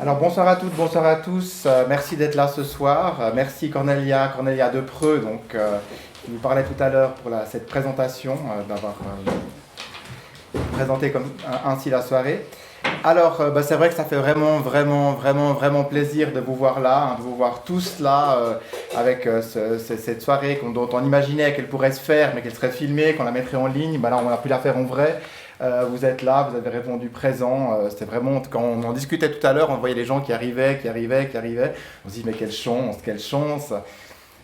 Alors bonsoir à toutes, bonsoir à tous. Merci d'être là ce soir. Merci Cornelia Depreux, qui nous parlait tout à l'heure pour cette présentation, d'avoir présenté ainsi la soirée. Alors, c'est vrai que ça fait vraiment plaisir de vous voir là, de vous voir tous là, avec cette soirée dont on imaginait qu'elle pourrait se faire, mais qu'elle serait filmée, qu'on la mettrait en ligne. Là, on a pu la faire en vrai. Vous êtes là, vous avez répondu présent. C'était vraiment, quand on en discutait tout à l'heure, on voyait les gens qui arrivaient. On se dit, mais quelle chance, quelle chance.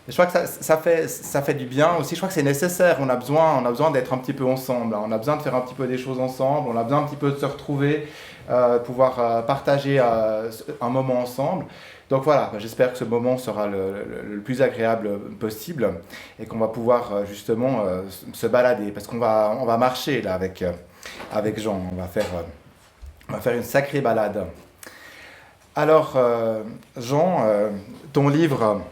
Et je crois que ça fait du bien aussi. Je crois que c'est nécessaire. On a besoin d'être un petit peu ensemble. On a besoin de faire un petit peu des choses ensemble. On a besoin un petit peu de se retrouver, pouvoir partager un moment ensemble. Donc voilà, j'espère que ce moment sera le plus agréable possible et qu'on va pouvoir justement se balader. Parce qu'on va marcher là avec Jean. On va faire une sacrée balade. Alors, Jean, ton livre...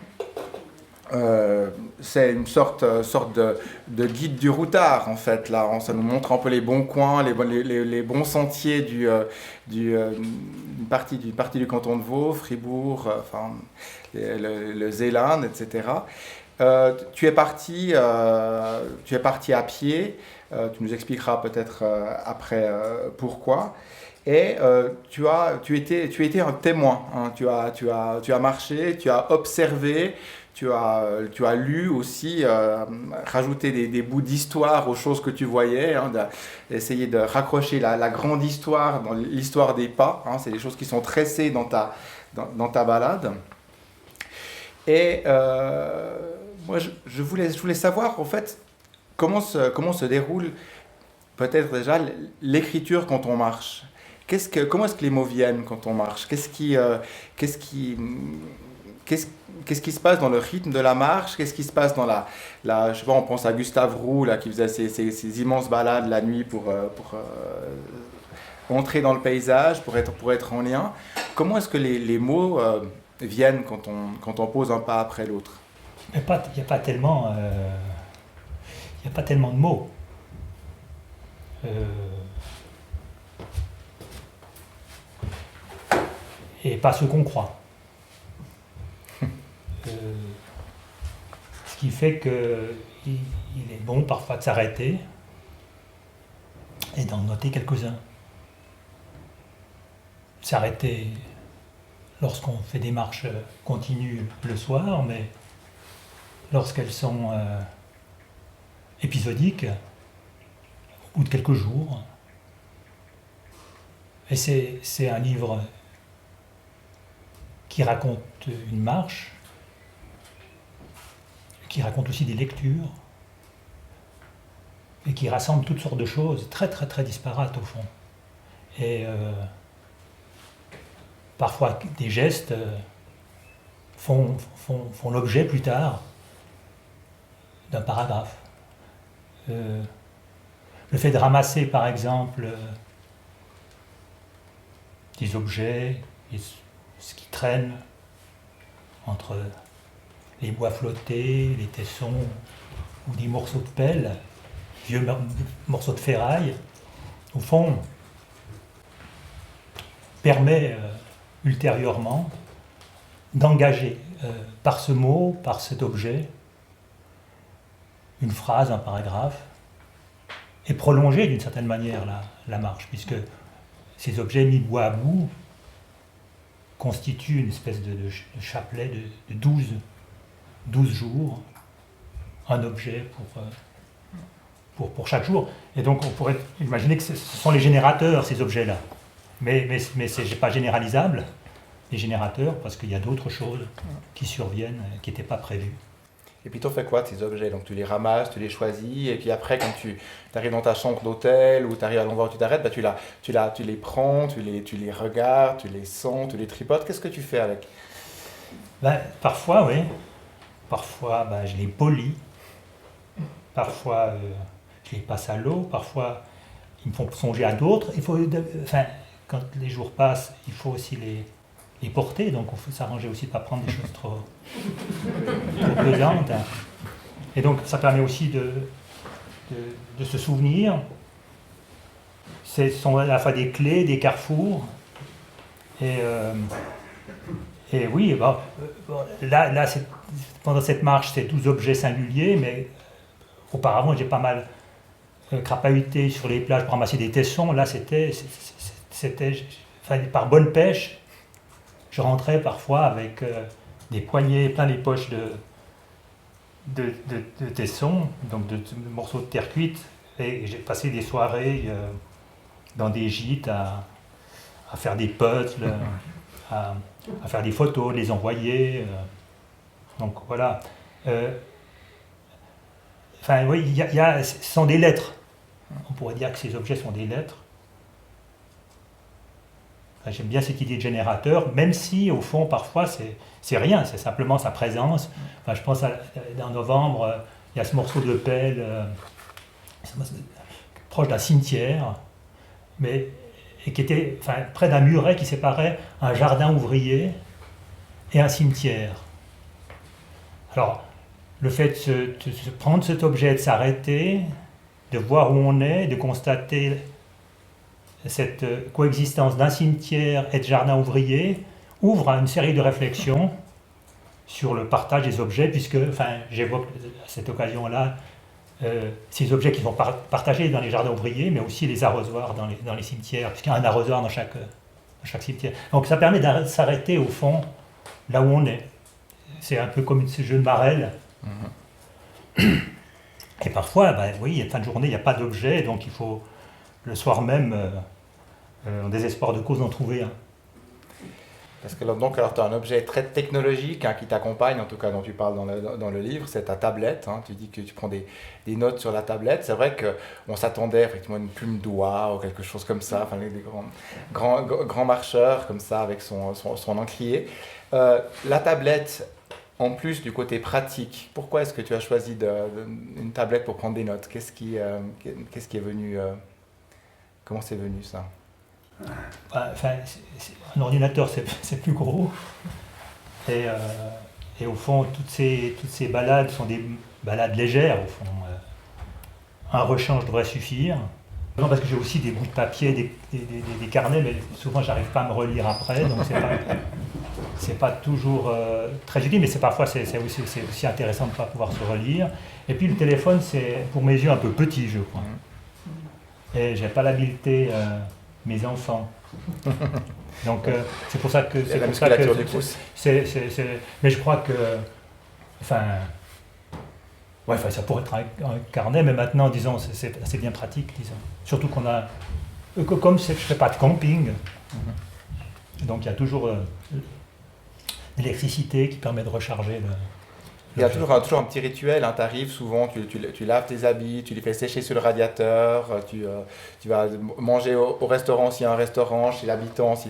c'est une sorte de guide du routard en fait. Là, ça nous montre un peu les bons coins, les bons sentiers d'une partie du canton de Vaud, Fribourg, le Zéland, etc. Tu es parti à pied. Tu nous expliqueras peut-être après pourquoi. Et tu étais un témoin. Hein. Tu as marché, tu as observé. Tu as lu aussi, rajouté des bouts d'histoire aux choses que tu voyais, hein, essayer de raccrocher la grande histoire dans l'histoire des pas. Hein, c'est des choses qui sont tressées dans ta balade. Et moi, je voulais savoir, en fait, comment se déroule peut-être déjà l'écriture quand on marche. Comment est-ce que les mots viennent quand on marche? Qu'est-ce qui se passe dans le rythme de la marche? Qu'est-ce qui se passe dans je sais pas, on pense à Gustave Roux là, qui faisait ces immenses balades la nuit pour entrer dans le paysage, pour être en lien. Comment est-ce que les mots viennent quand on pose un pas après l'autre? Il n'y a pas tellement de mots. Et pas ce qu'on croit. Ce qui fait qu'il est bon parfois de s'arrêter et d'en noter quelques-uns. S'arrêter lorsqu'on fait des marches continues le soir, mais lorsqu'elles sont épisodiques, au bout de quelques jours. Et c'est un livre qui raconte une marche, qui raconte aussi des lectures, et qui rassemble toutes sortes de choses très très très disparates au fond. Et parfois des gestes font l'objet plus tard d'un paragraphe. Le fait de ramasser par exemple des objets, ce qui traîne entre les bois flottés, les tessons ou des morceaux de pelle, vieux morceaux de ferraille, au fond, permet ultérieurement d'engager par ce mot, par cet objet, une phrase, un paragraphe, et prolonger d'une certaine manière la marche, puisque ces objets mis bout à bout constituent une espèce de chapelet de 12 jours, un objet pour chaque jour. Et donc on pourrait imaginer que ce sont les générateurs, ces objets-là. Mais ce n'est pas généralisable, les générateurs, parce qu'il y a d'autres choses qui surviennent, qui n'étaient pas prévues. Et puis tu en fais quoi de ces objets? Donc tu les ramasses, tu les choisis, et puis après quand tu arrives dans ta chambre d'hôtel ou tu arrives à l'endroit où tu t'arrêtes, tu les prends, tu les regardes, tu les sens, tu les tripotes. Qu'est-ce que tu fais avec? Parfois, oui. Parfois, je les polis. Parfois, je les passe à l'eau. Parfois, ils me font songer à d'autres. Quand les jours passent, il faut aussi les porter. Donc, il faut s'arranger aussi de ne pas prendre des choses trop pesantes. Et donc, ça permet aussi de se souvenir. Ce sont à la fois des clés, des carrefours. Et oui, là pendant cette marche, c'est 12 objets singuliers, mais auparavant, j'ai pas mal crapahuté sur les plages pour ramasser des tessons. Là, par bonne pêche, je rentrais parfois avec des poignées plein les poches de tessons, donc de morceaux de terre cuite, et j'ai passé des soirées dans des gîtes à faire des puzzles, à faire des photos, les envoyer. Donc voilà. Oui, ce sont des lettres. On pourrait dire que ces objets sont des lettres. J'aime bien cette idée de générateur, même si au fond parfois c'est rien, c'est simplement sa présence. Je pense en novembre, il y a ce morceau de pelle proche d'un cimetière, et qui était près d'un muret qui séparait un jardin ouvrier et un cimetière. Alors, le fait de prendre cet objet, de s'arrêter, de voir où on est, de constater cette coexistence d'un cimetière et de jardin ouvrier, ouvre à une série de réflexions sur le partage des objets, puisque, j'évoque à cette occasion-là ces objets qui sont partagés dans les jardins ouvriers, mais aussi les arrosoirs dans les cimetières, puisqu'il y a un arrosoir dans chaque cimetière. Donc ça permet de s'arrêter au fond, là où on est. C'est un peu comme ce jeu de marelle. Et parfois, oui, il y a fin de journée, il n'y a pas d'objet, donc il faut le soir même, en désespoir de cause, en trouver un. Parce que donc, alors, tu as un objet très technologique qui t'accompagne, en tout cas dont tu parles dans le livre, c'est ta tablette. Tu dis que tu prends des notes sur la tablette. C'est vrai qu'on s'attendait effectivement à une plume d'oie ou quelque chose comme ça, des grands marcheurs comme ça avec son encrier. La tablette, en plus du côté pratique, pourquoi est-ce que tu as choisi une tablette pour prendre des notes? Qu'est-ce qui est venu comment c'est venu ça? Un ordinateur c'est plus gros et au fond toutes ces balades sont des balades légères au fond. Un rechange devrait suffire. Non, parce que j'ai aussi des bouts de papier, des carnets, mais souvent j'arrive pas à me relire après, donc c'est pas toujours très utile, mais parfois c'est aussi intéressant de ne pas pouvoir se relire. Et puis le téléphone c'est pour mes yeux un peu petit, je crois. Et j'ai pas l'habileté mes enfants. Donc c'est pour ça que la musculature du pouce. Mais je crois que ça pourrait être un carnet, mais maintenant disons c'est bien pratique, disons. Surtout qu'on a comme je fais pas de camping, donc il y a toujours l'électricité qui permet de recharger il y a toujours un petit rituel, tu arrives souvent, tu laves tes habits, tu les fais sécher sur le radiateur, tu vas manger au restaurant s'il y a un restaurant, chez l'habitant si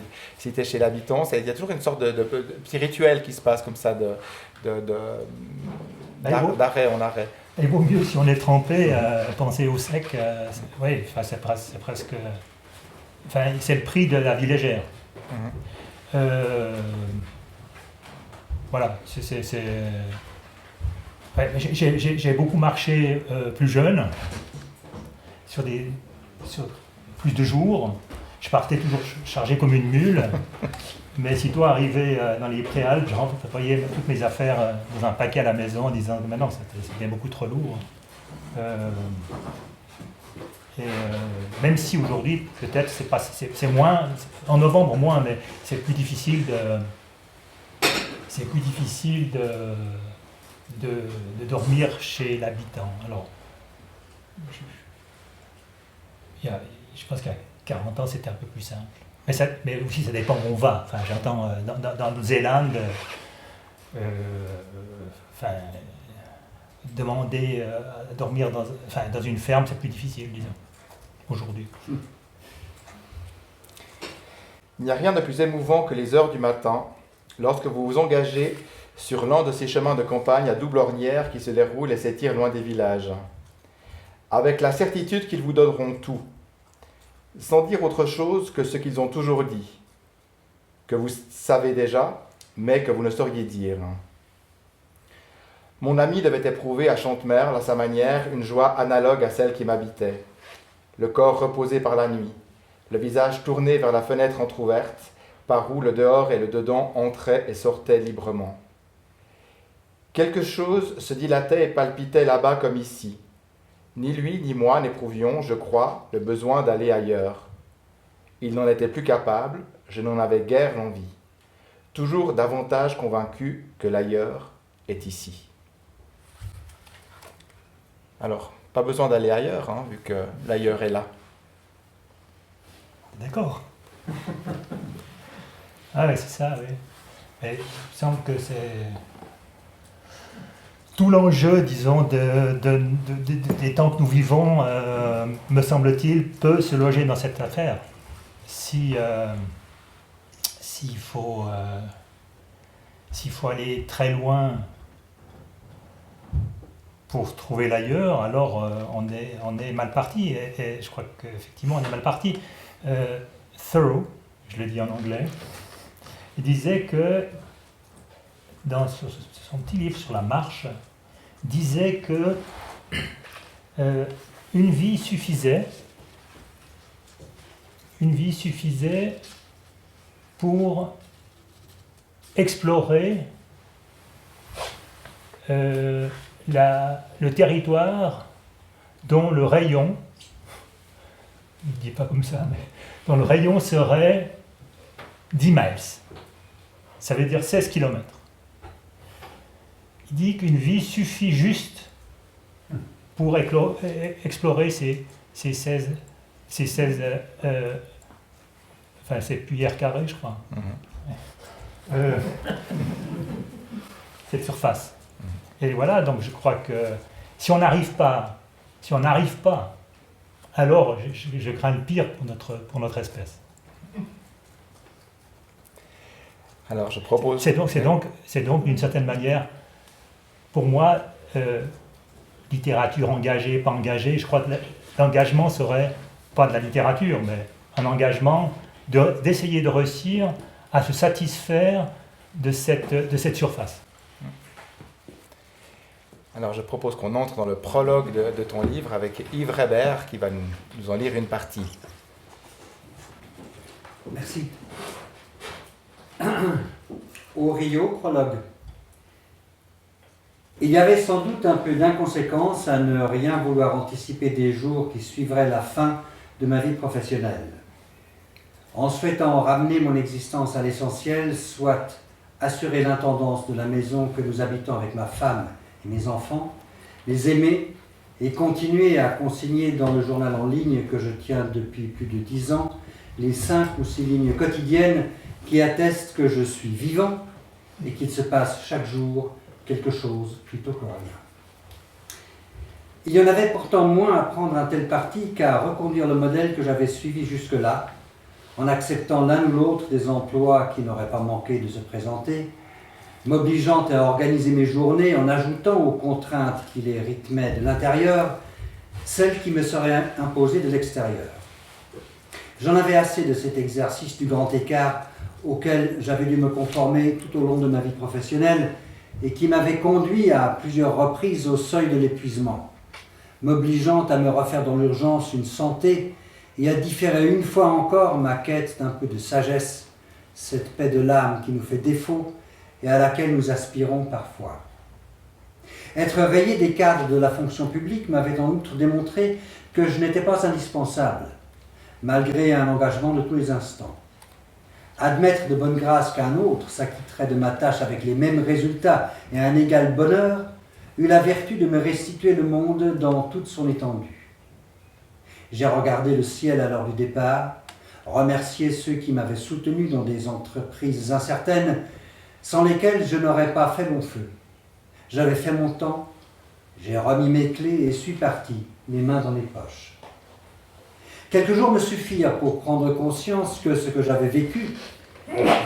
tu es chez l'habitant. Il y a toujours une sorte de petit rituel qui se passe comme ça, d'arrêt en arrêt. Il vaut mieux si on est trempé, penser au sec, c'est presque... c'est le prix de la vie légère. Voilà, j'ai beaucoup marché plus jeune, sur plus de jours. Je partais toujours chargé comme une mule, mais sitôt arrivé dans les Préalpes, je renvoyais toutes mes affaires dans un paquet à la maison en disant « Maintenant, c'est bien beaucoup trop lourd ». Même si aujourd'hui, peut-être, c'est moins, en novembre moins, mais c'est plus difficile de dormir chez l'habitant. Alors, je pense qu'à 40 ans, c'était un peu plus simple. Mais aussi, ça dépend où on va. J'entends dans la Zélande, demander à dormir dans une ferme, c'est plus difficile, disons, aujourd'hui. Il n'y a rien de plus émouvant que les heures du matin, lorsque vous vous engagez sur l'un de ces chemins de campagne à double ornière qui se déroulent et s'étirent loin des villages, avec la certitude qu'ils vous donneront tout, sans dire autre chose que ce qu'ils ont toujours dit, que vous savez déjà, mais que vous ne sauriez dire. Mon ami devait éprouver à Chantemerle, à sa manière, une joie analogue à celle qui m'habitait, le corps reposé par la nuit, le visage tourné vers la fenêtre entr'ouverte, par où le dehors et le dedans entraient et sortaient librement. Quelque chose se dilatait et palpitait là-bas comme ici. Ni lui ni moi n'éprouvions, je crois, le besoin d'aller ailleurs. Il n'en était plus capable, je n'en avais guère l'envie. Toujours davantage convaincu que l'ailleurs est ici. Alors, pas besoin d'aller ailleurs, hein, vu que l'ailleurs est là. D'accord. Ah oui, c'est ça, oui. Mais il me semble que c'est tout l'enjeu, disons, des temps que nous vivons, me semble-t-il, peut se loger dans cette affaire. S'il faut aller très loin pour trouver l'ailleurs, alors on est mal parti. Et je crois qu'effectivement, on est mal parti. Thoreau, je le dis en anglais, il disait que, dans son petit livre sur la marche, disait que une vie suffisait pour explorer le territoire dont le rayon, il ne dit pas comme ça, mais dont le rayon serait 10 miles. Ça veut dire 16 kilomètres. Il dit qu'une vie suffit juste pour explorer ces 16 enfin, c'est cuillères carrées, je crois. Cette surface. Et voilà, donc je crois que si on n'arrive pas, alors je crains le pire pour notre espèce. Alors je propose... C'est donc d'une certaine manière, pour moi, littérature engagée, pas engagée, je crois que l'engagement serait pas de la littérature, mais un engagement d'essayer de réussir à se satisfaire de cette surface. Alors je propose qu'on entre dans le prologue de ton livre avec Yves Reber qui va nous en lire une partie. Merci. Au Rio, prologue. Il y avait sans doute un peu d'inconséquence à ne rien vouloir anticiper des jours qui suivraient la fin de ma vie professionnelle. En souhaitant ramener mon existence à l'essentiel, soit assurer l'intendance de la maison que nous habitons avec ma femme et mes enfants, les aimer et continuer à consigner dans le journal en ligne que je tiens depuis plus de 10 ans les 5 ou 6 lignes quotidiennes qui attestent que je suis vivant et qu'il se passe chaque jour quelque chose plutôt que rien. Il y en avait pourtant moins à prendre un tel parti qu'à reconduire le modèle que j'avais suivi jusque-là, en acceptant l'un ou l'autre des emplois qui n'auraient pas manqué de se présenter, m'obligeant à organiser mes journées en ajoutant aux contraintes qui les rythmaient de l'intérieur, celles qui me seraient imposées de l'extérieur. J'en avais assez de cet exercice du grand écart auquel j'avais dû me conformer tout au long de ma vie professionnelle et qui m'avait conduit à plusieurs reprises au seuil de l'épuisement, m'obligeant à me refaire dans l'urgence une santé et à différer une fois encore ma quête d'un peu de sagesse, cette paix de l'âme qui nous fait défaut et à laquelle nous aspirons parfois. Être rayé des cadres de la fonction publique m'avait en outre démontré que je n'étais pas indispensable, malgré un engagement de tous les instants. Admettre de bonne grâce qu'un autre s'acquitterait de ma tâche avec les mêmes résultats et un égal bonheur eut la vertu de me restituer le monde dans toute son étendue. J'ai regardé le ciel à l'heure du départ, remercié ceux qui m'avaient soutenu dans des entreprises incertaines, sans lesquelles je n'aurais pas fait long feu. J'avais fait mon temps, j'ai remis mes clés et suis parti, les mains dans les poches. Quelques jours me suffirent pour prendre conscience que ce que j'avais vécu,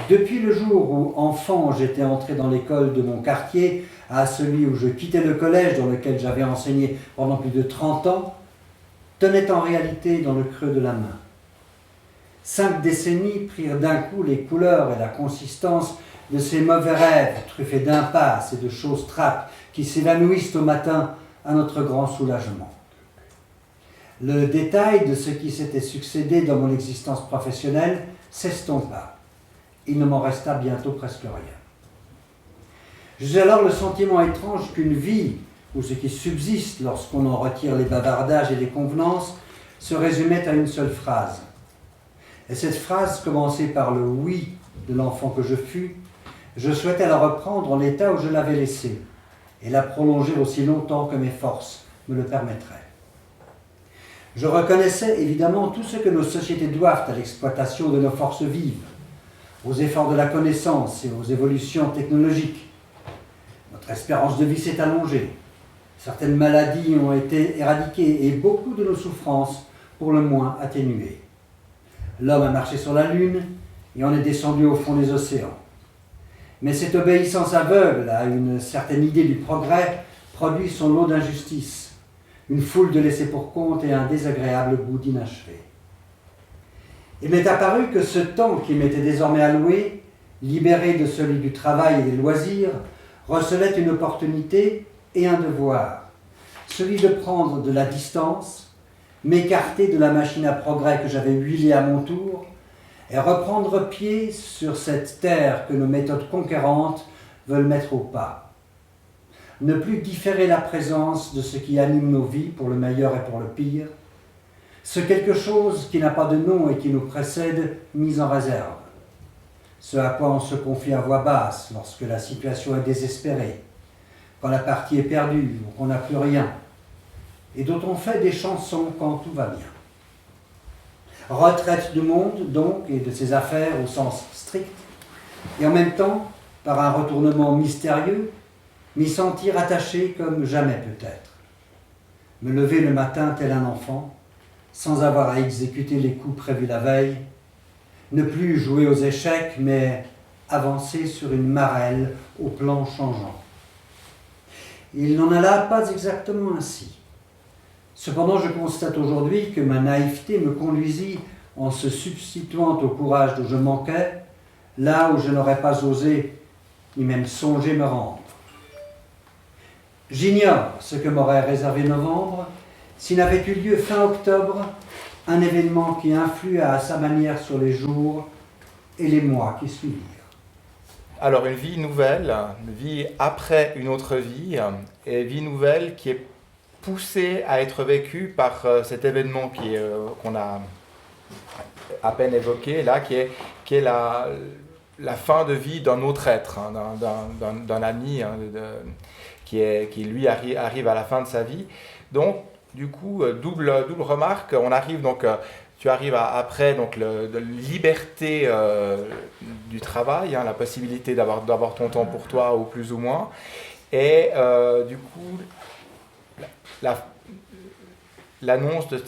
depuis le jour où, enfant, j'étais entré dans l'école de mon quartier, à celui où je quittais le collège dans lequel j'avais enseigné pendant plus de 30 ans, tenait en réalité dans le creux de la main. 5 décennies prirent d'un coup les couleurs et la consistance de ces mauvais rêves truffés d'impasses et de choses trappes qui s'évanouissent au matin à notre grand soulagement. Le détail de ce qui s'était succédé dans mon existence professionnelle s'estompa, il ne m'en resta bientôt presque rien. J'eus alors le sentiment étrange qu'une vie, ou ce qui subsiste lorsqu'on en retire les bavardages et les convenances, se résumait à une seule phrase. Et cette phrase commençait par le « oui » de l'enfant que je fus. Je souhaitais la reprendre en l'état où je l'avais laissée et la prolonger aussi longtemps que mes forces me le permettraient. Je reconnaissais évidemment tout ce que nos sociétés doivent à l'exploitation de nos forces vives, aux efforts de la connaissance et aux évolutions technologiques. Notre espérance de vie s'est allongée, certaines maladies ont été éradiquées et beaucoup de nos souffrances, pour le moins, atténuées. L'homme a marché sur la Lune et on est descendu au fond des océans. Mais cette obéissance aveugle à une certaine idée du progrès produit son lot d'injustices, une foule de laissés pour compte et un désagréable goût d'inachevé. Il m'est apparu que ce temps qui m'était désormais alloué, libéré de celui du travail et des loisirs, recelait une opportunité et un devoir, celui de prendre de la distance, m'écarter de la machine à progrès que j'avais huilée à mon tour, et reprendre pied sur cette terre que nos méthodes conquérantes veulent mettre au pas. Ne plus différer la présence de ce qui anime nos vies pour le meilleur et pour le pire, ce quelque chose qui n'a pas de nom et qui nous précède mis en réserve, ce à quoi on se confie à voix basse lorsque la situation est désespérée, quand la partie est perdue ou qu'on n'a plus rien, et dont on fait des chansons quand tout va bien. Retraite du monde, donc, et de ses affaires au sens strict, et en même temps, par un retournement mystérieux, m'y sentir attaché comme jamais peut-être. Me lever le matin tel un enfant, sans avoir à exécuter les coups prévus la veille, ne plus jouer aux échecs, mais avancer sur une marelle au plan changeant. Il n'en alla pas exactement ainsi. Cependant, je constate aujourd'hui que ma naïveté me conduisit, en se substituant au courage dont je manquais, là où je n'aurais pas osé, ni même songé me rendre. J'ignore ce que m'aurait réservé novembre, s'il n'avait eu lieu fin octobre, un événement qui influa à sa manière sur les jours et les mois qui suivirent. Alors, une vie nouvelle, une vie après une autre vie, et vie nouvelle qui est poussée à être vécue par cet événement qu'on a à peine évoqué, là, qui est la fin de vie d'un autre être, hein, d'un ami, hein, qui lui arrive à la fin de sa vie. Donc, du coup, double remarque, on arrive donc... Tu arrives après donc de liberté du travail, hein, la possibilité d'avoir ton temps pour toi ou plus ou moins, et du coup l'annonce de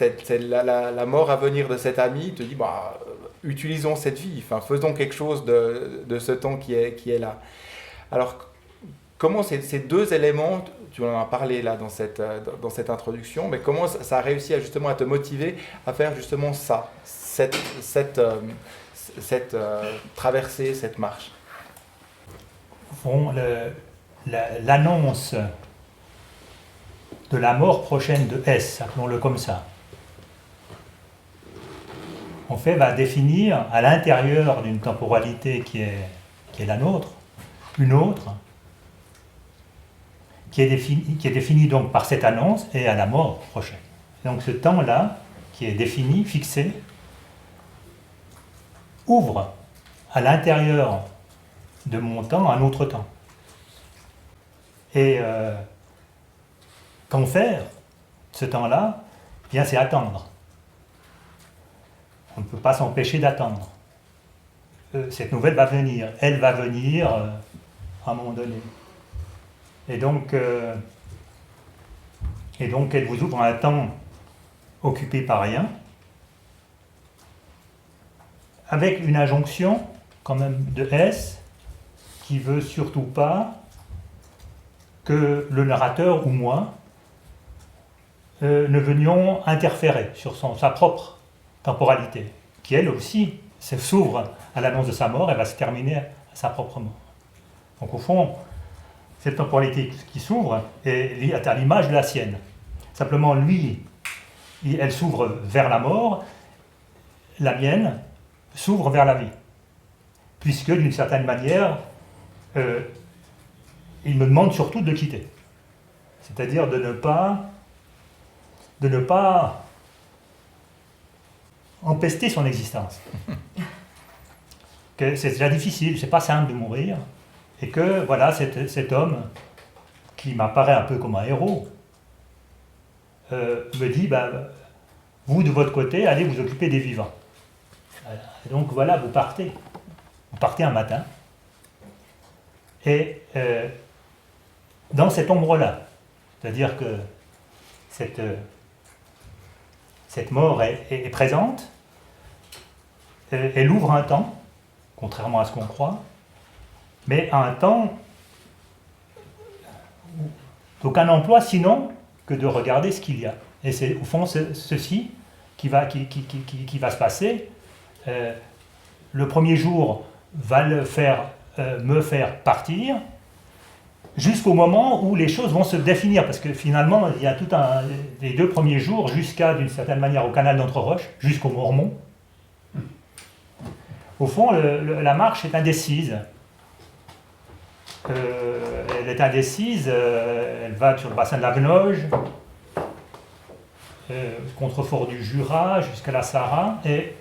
la mort à venir de cet ami te dit utilisons cette vie, faisons quelque chose de ce temps qui est là. Alors comment ces deux éléments, tu en as parlé là dans cette introduction, mais comment ça a réussi justement à te motiver à faire justement ça, cette traversée, cette marche? Bon, l'annonce de la mort prochaine de S, appelons-le comme ça, en fait va définir à l'intérieur d'une temporalité qui est la nôtre, une autre, qui est défini donc par cette annonce et à la mort prochaine. Donc ce temps-là, qui est défini, fixé, ouvre à l'intérieur de mon temps un autre temps. Et qu'en faire ce temps-là? Bien, c'est attendre. On ne peut pas s'empêcher d'attendre. Cette nouvelle va venir. Elle va venir à un moment donné. Et donc, elle vous ouvre un temps occupé par rien, avec une injonction quand même de S, qui veut surtout pas que le narrateur ou moi ne venions interférer sur sa propre temporalité, qui elle aussi s'ouvre à l'annonce de sa mort et va se terminer à sa propre mort. Donc au fond, cette temporalité qui s'ouvre est à l'image de la sienne. Simplement, elle s'ouvre vers la mort, la mienne s'ouvre vers la vie. puisque d'une certaine manière, il me demande surtout de le quitter. C'est-à-dire de ne pas empester son existence. Que c'est déjà difficile, c'est pas simple de mourir, et que voilà, cet homme, qui m'apparaît un peu comme un héros, me dit, vous de votre côté, allez vous occuper des vivants. Et donc voilà, vous partez un matin, et dans cette ombre-là, c'est-à-dire que cette mort est présente, elle ouvre un temps, contrairement à ce qu'on croit, mais un temps d'aucun emploi sinon que de regarder ce qu'il y a. Et c'est au fond ceci qui va se passer. Le premier jour va me faire partir, jusqu'au moment où les choses vont se définir, parce que finalement, il y a les 2 premiers jours, jusqu'à, d'une certaine manière, au canal d'Entre-Roches, jusqu'au Mormon. Au fond, la marche est indécise. Elle est indécise, elle va sur le bassin de la Venoge, contrefort du Jura, jusqu'à la Sarraz, et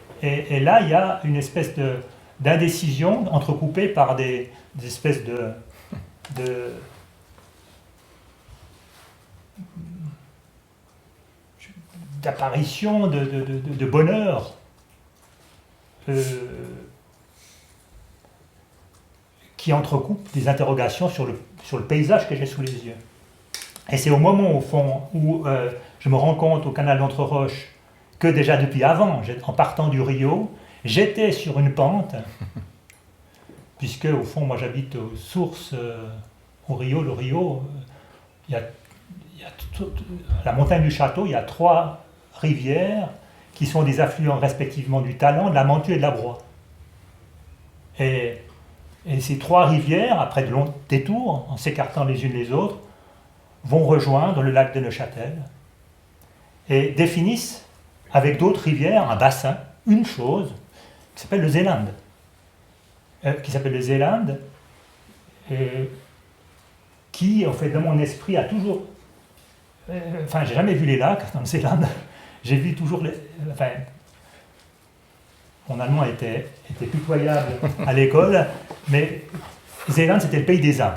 là, il y a une espèce d'indécision entrecoupée par des espèces d'apparition, de bonheur, qui entrecoupe des interrogations sur le paysage que j'ai sous les yeux. Et c'est au moment, au fond, où je me rends compte au canal d'Entre-Roches que déjà depuis avant, en partant du Rio, j'étais sur une pente, puisque au fond, moi j'habite aux sources, au Rio. Le Rio, il y a la montagne du Château, il y a 3 rivières qui sont des affluents respectivement du Talent, de la Mentue et de la Broye. Et ces 3 rivières, après de longs détours, en s'écartant les unes les autres, vont rejoindre le lac de Neuchâtel et définissent avec d'autres rivières un bassin, une chose, qui s'appelle le Zéland. Qui, en fait, dans mon esprit, a toujours... Enfin, j'ai jamais vu les lacs dans le Zéland. J'ai vu toujours... mon allemand était pitoyable à l'école, mais Zéland, c'était le pays des âmes.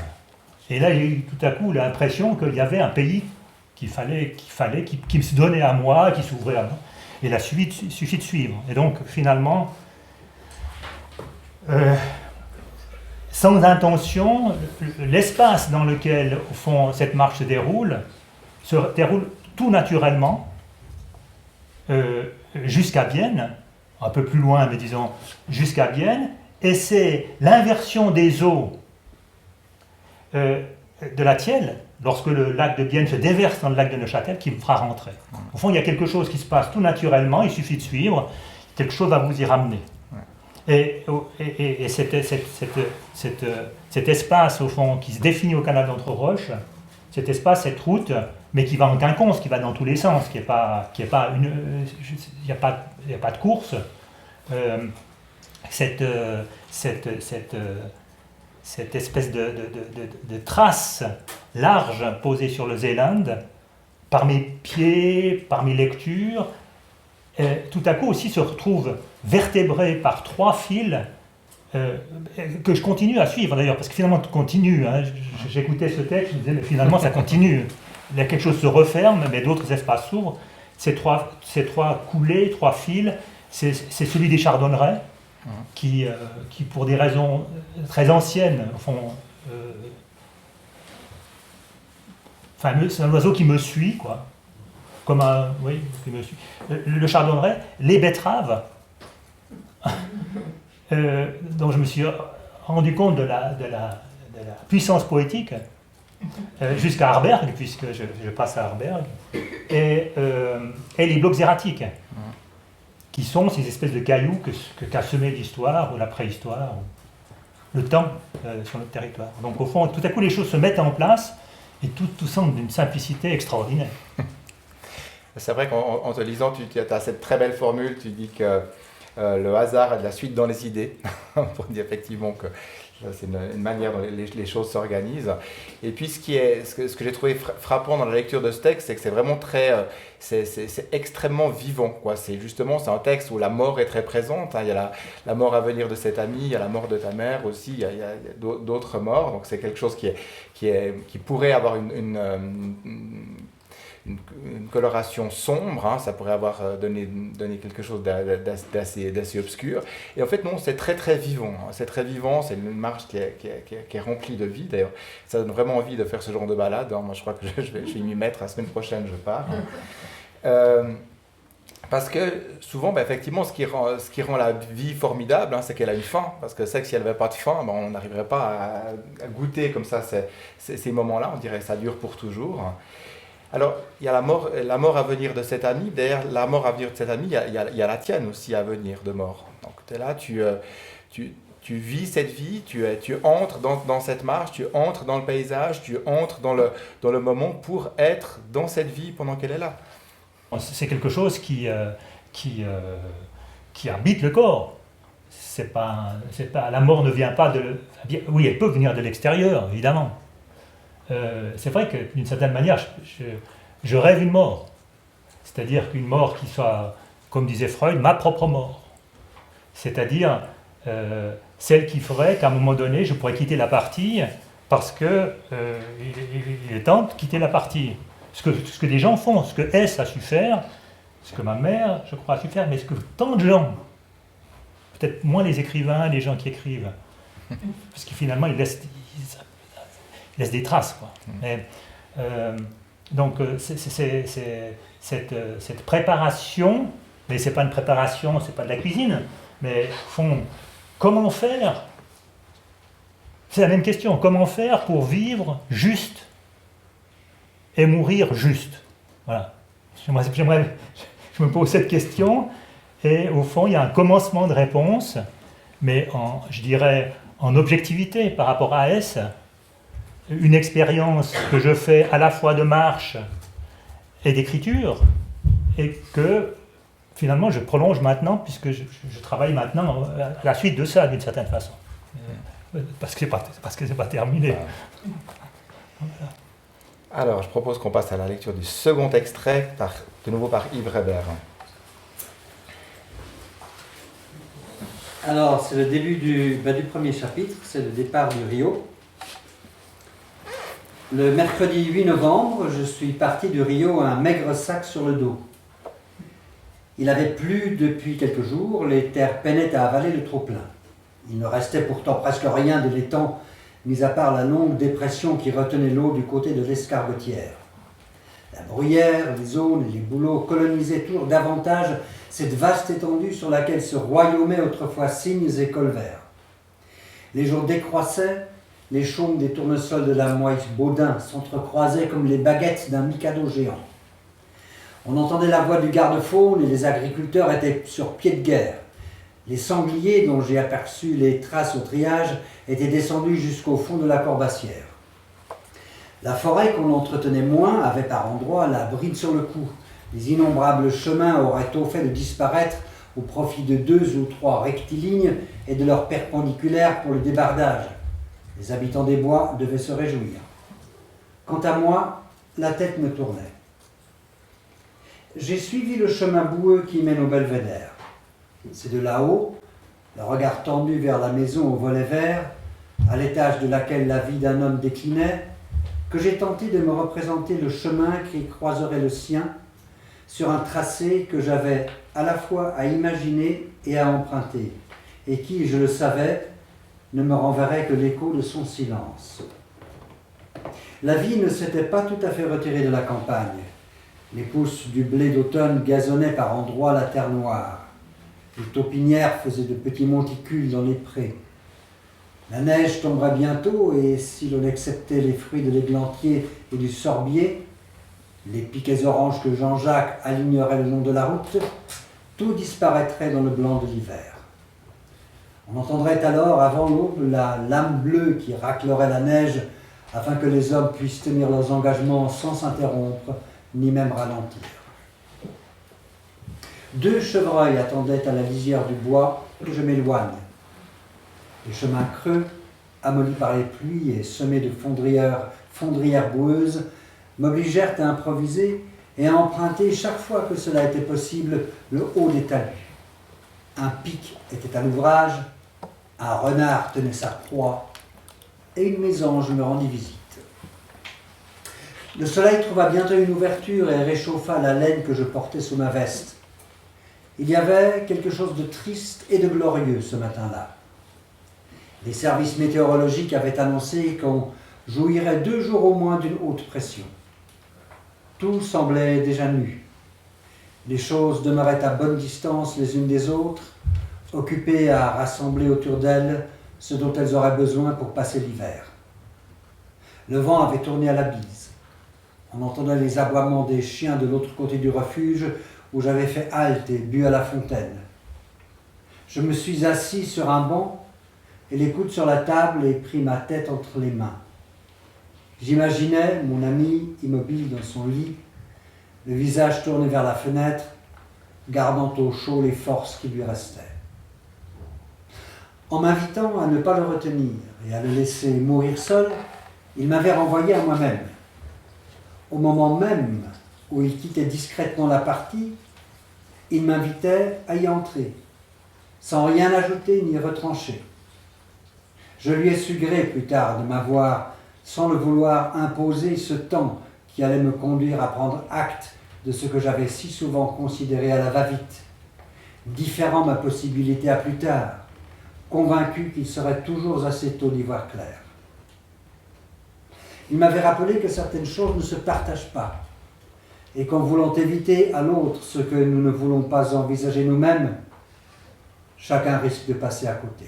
Et là, j'ai eu tout à coup l'impression qu'il y avait un pays qui me se donnait à moi, qui s'ouvrait à moi. Et là, il suffit de suivre. Et donc, finalement, sans intention, l'espace dans lequel, au fond, cette marche se déroule tout naturellement jusqu'à Bienne, un peu plus loin, mais disons jusqu'à Bienne, et c'est l'inversion des eaux de la Thièle, lorsque le lac de Bienne se déverse dans le lac de Neuchâtel, qui me fera rentrer. Au fond, il y a quelque chose qui se passe tout naturellement, il suffit de suivre, quelque chose va vous y ramener. Et cet espace, au fond, qui se définit au canal d'Entre-Roches, cet espace, cette route, mais qui va en quinconce, qui va dans tous les sens, il n'y a pas de course, cette espèce de trace large posée sur le Zéland, par mes pieds, par mes lectures, tout à coup aussi se retrouve vertébré par 3 fils que je continue à suivre d'ailleurs, parce que finalement tout continue. J'écoutais ce texte, je me disais, mais finalement ça continue. Il y a quelque chose qui se referme, mais d'autres espaces s'ouvrent. Ces trois coulées, 3 fils, c'est celui des chardonnerets, qui pour des raisons très anciennes, c'est un oiseau qui me suit, quoi. Qui me suit. Le chardonneret, les betteraves, dont je me suis rendu compte de la puissance poétique, jusqu'à Arberg, puisque je passe à Arberg, et les blocs erratiques, qui sont ces espèces de cailloux qu'a semé l'histoire ou la préhistoire, ou le temps sur notre territoire. Donc au fond, tout à coup, les choses se mettent en place, et tout semble d'une simplicité extraordinaire. C'est vrai qu'en te lisant, tu as cette très belle formule, tu dis que le hasard a de la suite dans les idées, pour dire effectivement que c'est une manière dont les choses s'organisent. Et puis ce que j'ai trouvé frappant dans la lecture de ce texte, c'est que c'est vraiment c'est extrêmement vivant, quoi. C'est un texte où la mort est très présente, hein. Il y a la mort à venir de cet ami, il y a la mort de ta mère aussi, il y a d'autres morts. Donc c'est quelque chose qui pourrait avoir une coloration sombre, hein, ça pourrait avoir donné quelque chose d'assez obscur. Et en fait, non, c'est très très vivant. Hein. C'est très vivant, c'est une marche qui est remplie de vie. D'ailleurs, ça donne vraiment envie de faire ce genre de balade. Hein. Moi, je crois que je vais m'y mettre. La semaine prochaine, je pars. Parce que souvent, effectivement, ce qui rend la vie formidable, hein, c'est qu'elle a une fin. Parce que c'est que si elle n'avait pas de fin, on n'arriverait pas à goûter comme ça ces moments-là. On dirait que ça dure pour toujours. Alors, il y a la mort à venir de cet ami. Derrière la mort à venir de cet ami, il y a la tienne aussi à venir de mort. Donc, tu es là, tu vis cette vie, tu entres dans cette marche, tu entres dans le paysage, tu entres dans le moment pour être dans cette vie pendant qu'elle est là. C'est quelque chose qui habite le corps. La mort ne vient pas de... Oui, elle peut venir de l'extérieur, évidemment. C'est vrai que d'une certaine manière, je rêve une mort. C'est-à-dire qu'une mort qui soit, comme disait Freud, ma propre mort. C'est-à-dire celle qui ferait qu'à un moment donné, je pourrais quitter la partie parce qu'il est temps de quitter la partie. Ce que des gens font, ce que S a su faire, ce que ma mère, je crois, a su faire, mais ce que tant de gens, peut-être moins les écrivains, les gens qui écrivent, parce que finalement, ils laissent des traces, quoi. Mais, donc cette préparation, mais c'est pas une préparation, c'est pas de la cuisine, mais comment faire? C'est la même question. Comment faire pour vivre juste et mourir juste? Voilà. Je me pose cette question et au fond, il y a un commencement de réponse, mais je dirais en objectivité par rapport à S. Une expérience que je fais à la fois de marche et d'écriture, et que finalement je prolonge maintenant, puisque je travaille maintenant à la suite de ça, d'une certaine façon. Parce que c'est pas terminé. Voilà. Alors, je propose qu'on passe à la lecture du second extrait, de nouveau par Yves Reber. Alors, c'est le début du premier chapitre, c'est le départ du Rio. Le mercredi 8 novembre, je suis parti du Rio un maigre sac sur le dos. Il avait plu depuis quelques jours, les terres peinaient à avaler le trop-plein. Il ne restait pourtant presque rien de l'étang, mis à part la longue dépression qui retenait l'eau du côté de l'Escargotière. La bruyère, les zones et les bouleaux colonisaient toujours davantage cette vaste étendue sur laquelle se royaumaient autrefois cygnes et colverts. Les jours décroissaient, les chaumes des tournesols de la Moïse Baudin s'entrecroisaient comme les baguettes d'un mikado géant. On entendait la voix du garde-faune et les agriculteurs étaient sur pied de guerre. Les sangliers, dont j'ai aperçu les traces au triage, étaient descendus jusqu'au fond de la corbassière. La forêt qu'on entretenait moins avait par endroits la bride sur le cou. Les innombrables chemins auraient tôt fait de disparaître au profit de 2 ou 3 rectilignes et de leurs perpendiculaires pour le débardage. Les habitants des bois devaient se réjouir. Quant à moi, la tête me tournait. J'ai suivi le chemin boueux qui mène au belvédère. C'est de là-haut, le regard tendu vers la maison au volet vert, à l'étage de laquelle la vie d'un homme déclinait, que j'ai tenté de me représenter le chemin qui croiserait le sien sur un tracé que j'avais à la fois à imaginer et à emprunter, et qui, je le savais, ne me renverrait que l'écho de son silence. La vie ne s'était pas tout à fait retirée de la campagne. Les pousses du blé d'automne gazonnaient par endroits la terre noire. Les taupinières faisaient de petits monticules dans les prés. La neige tomberait bientôt et si l'on acceptait les fruits de l'églantier et du sorbier, les piquets oranges que Jean-Jacques alignerait le long de la route, tout disparaîtrait dans le blanc de l'hiver. On entendrait alors avant l'aube la lame bleue qui raclerait la neige afin que les hommes puissent tenir leurs engagements sans s'interrompre ni même ralentir. 2 chevreuils attendaient à la lisière du bois que je m'éloigne. Les chemins creux, amollis par les pluies et semés de fondrières boueuses, m'obligèrent à improviser et à emprunter chaque fois que cela était possible le haut des talus. Un pic était à l'ouvrage, un renard tenait sa proie et une mésange me rendit visite. Le soleil trouva bientôt une ouverture et réchauffa la laine que je portais sous ma veste. Il y avait quelque chose de triste et de glorieux ce matin-là. Les services météorologiques avaient annoncé qu'on jouirait 2 jours au moins d'une haute pression. Tout semblait déjà nu. Les choses demeuraient à bonne distance les unes des autres, occupées à rassembler autour d'elles ce dont elles auraient besoin pour passer l'hiver. Le vent avait tourné à la bise. On entendait les aboiements des chiens de l'autre côté du refuge où j'avais fait halte et bu à la fontaine. Je me suis assis sur un banc et les coudes sur la table et pris ma tête entre les mains. J'imaginais mon ami immobile dans son lit, le visage tourné vers la fenêtre, gardant au chaud les forces qui lui restaient. En m'invitant à ne pas le retenir et à le laisser mourir seul, il m'avait renvoyé à moi-même. Au moment même où il quittait discrètement la partie, il m'invitait à y entrer, sans rien ajouter ni retrancher. Je lui ai su gré plus tard de m'avoir, sans le vouloir, imposé ce temps qui allait me conduire à prendre acte de ce que j'avais si souvent considéré à la va-vite, différant ma possibilité à plus tard, convaincu qu'il serait toujours assez tôt d'y voir clair. Il m'avait rappelé que certaines choses ne se partagent pas, et qu'en voulant éviter à l'autre ce que nous ne voulons pas envisager nous-mêmes, chacun risque de passer à côté.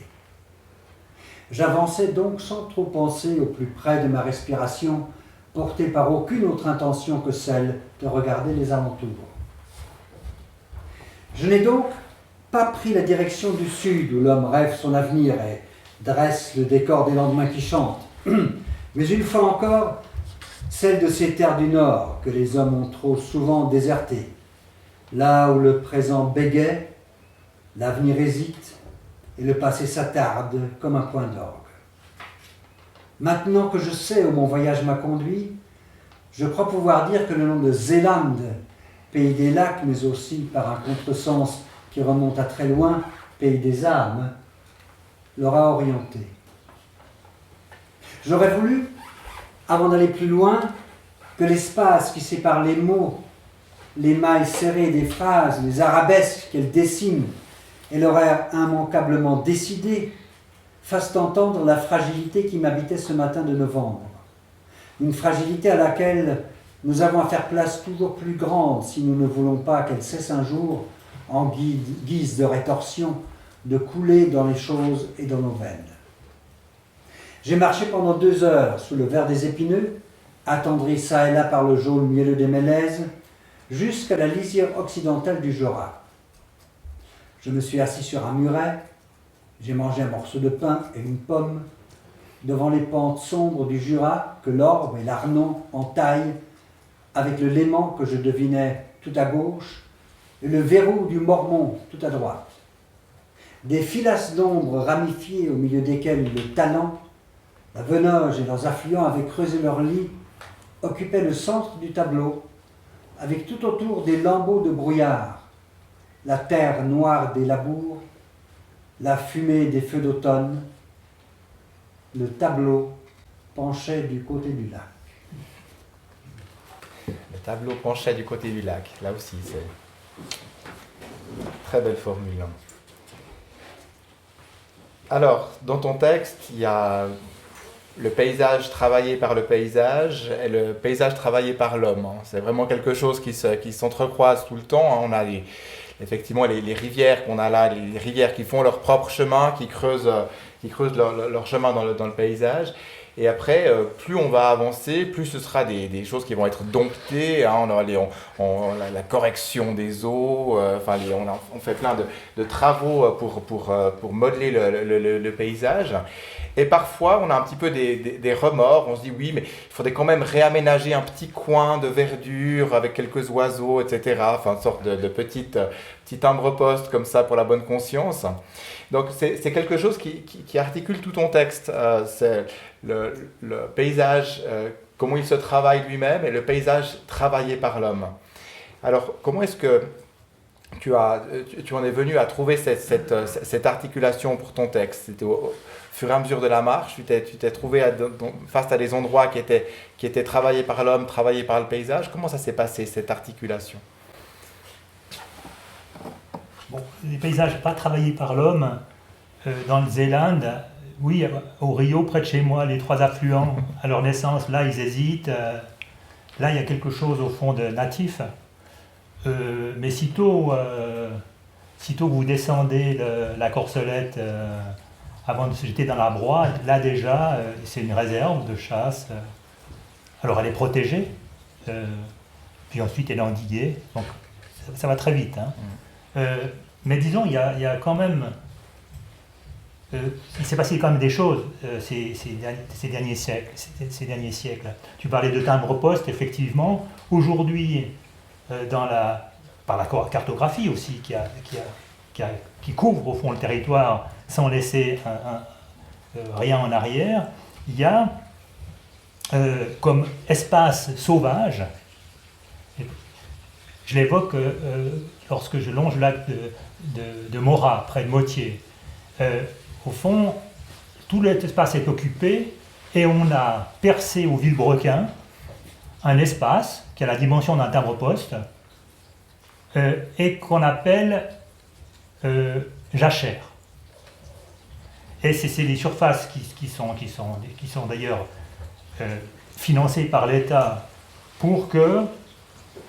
J'avançais donc sans trop penser au plus près de ma respiration, porté par aucune autre intention que celle de regarder les alentours. Je n'ai donc pas pris la direction du sud où l'homme rêve son avenir et dresse le décor des lendemains qui chantent, mais une fois encore, celle de ces terres du nord que les hommes ont trop souvent désertées, là où le présent bégaie, l'avenir hésite et le passé s'attarde comme un point d'orgue. Maintenant que je sais où mon voyage m'a conduit, je crois pouvoir dire que le nom de Zélande, pays des lacs, mais aussi par un contresens qui remonte à très loin, pays des âmes, l'aura orienté. J'aurais voulu, avant d'aller plus loin, que l'espace qui sépare les mots, les mailles serrées des phrases, les arabesques qu'elles dessinent, et l'horaire immanquablement décidé, fassent entendre la fragilité qui m'habitait ce matin de novembre. Une fragilité à laquelle nous avons à faire place toujours plus grande si nous ne voulons pas qu'elle cesse un jour, en guise de rétorsion, de couler dans les choses et dans nos veines. J'ai marché pendant 2 heures sous le vert des épineux, attendri çà et là par le jaune mielleux des mélèzes, jusqu'à la lisière occidentale du Jura. Je me suis assis sur un muret, j'ai mangé un morceau de pain et une pomme, devant les pentes sombres du Jura que l'Orbe et l'Arnon entaillent, avec le Léman que je devinais tout à gauche, et le verrou du Mormon tout à droite. Des filasses d'ombre ramifiées au milieu desquelles le Talent, la Venoge et leurs affluents avaient creusé leur lit, occupaient le centre du tableau, avec tout autour des lambeaux de brouillard, la terre noire des labours, la fumée des feux d'automne. Le tableau penchait du côté du lac. Le tableau penchait du côté du lac. Là aussi, c'est une très belle formule. Alors, dans ton texte, il y a le paysage travaillé par le paysage et le paysage travaillé par l'homme. C'est vraiment quelque chose qui s'entrecroise tout le temps. On a effectivement les rivières qu'on a là, les rivières qui font leur propre chemin, qui creusent leur chemin dans le paysage. Et après, plus on va avancer, plus ce sera des choses qui vont être domptées. Hein. On aura la correction des eaux. On fait plein de travaux pour modeler le paysage. Et parfois, on a un petit peu des remords. On se dit, oui, mais il faudrait quand même réaménager un petit coin de verdure avec quelques oiseaux, etc. Enfin, une sorte de petit timbre-poste comme ça pour la bonne conscience. Donc, c'est quelque chose qui articule tout ton texte. C'est le paysage, comment il se travaille lui-même, et le paysage travaillé par l'homme. Alors, comment est-ce que tu en es venu à trouver cette articulation pour ton texte? C'était au fur et à mesure de la marche, tu t'es trouvé face à des endroits qui étaient travaillés par l'homme, travaillés par le paysage. Comment ça s'est passé, cette articulation? Bon, les paysages pas travaillés par l'homme, dans le Zéland, oui, au Rio, près de chez moi, les 3 affluents, à leur naissance, là, ils hésitent. Là, il y a quelque chose, au fond, de natif. Mais sitôt que vous descendez la Corcelette, avant de se jeter dans la broie, là déjà, c'est une réserve de chasse. Alors elle est protégée, puis ensuite elle est endiguée, donc ça va très vite. Hein. Mais disons, il y a quand même... il s'est passé quand même des choses ces derniers siècles. Tu parlais de timbre-poste, effectivement. Aujourd'hui, par la cartographie aussi, qui couvre au fond le territoire sans laisser rien en arrière, il y a comme espace sauvage, je l'évoque lorsque je longe le lac de Morat, près de Motier. Au fond, tout l'espace est occupé et on a percé au vilebrequin un espace qui a la dimension d'un timbre-poste et qu'on appelle jachère. Et c'est des surfaces qui sont d'ailleurs financées par l'État pour que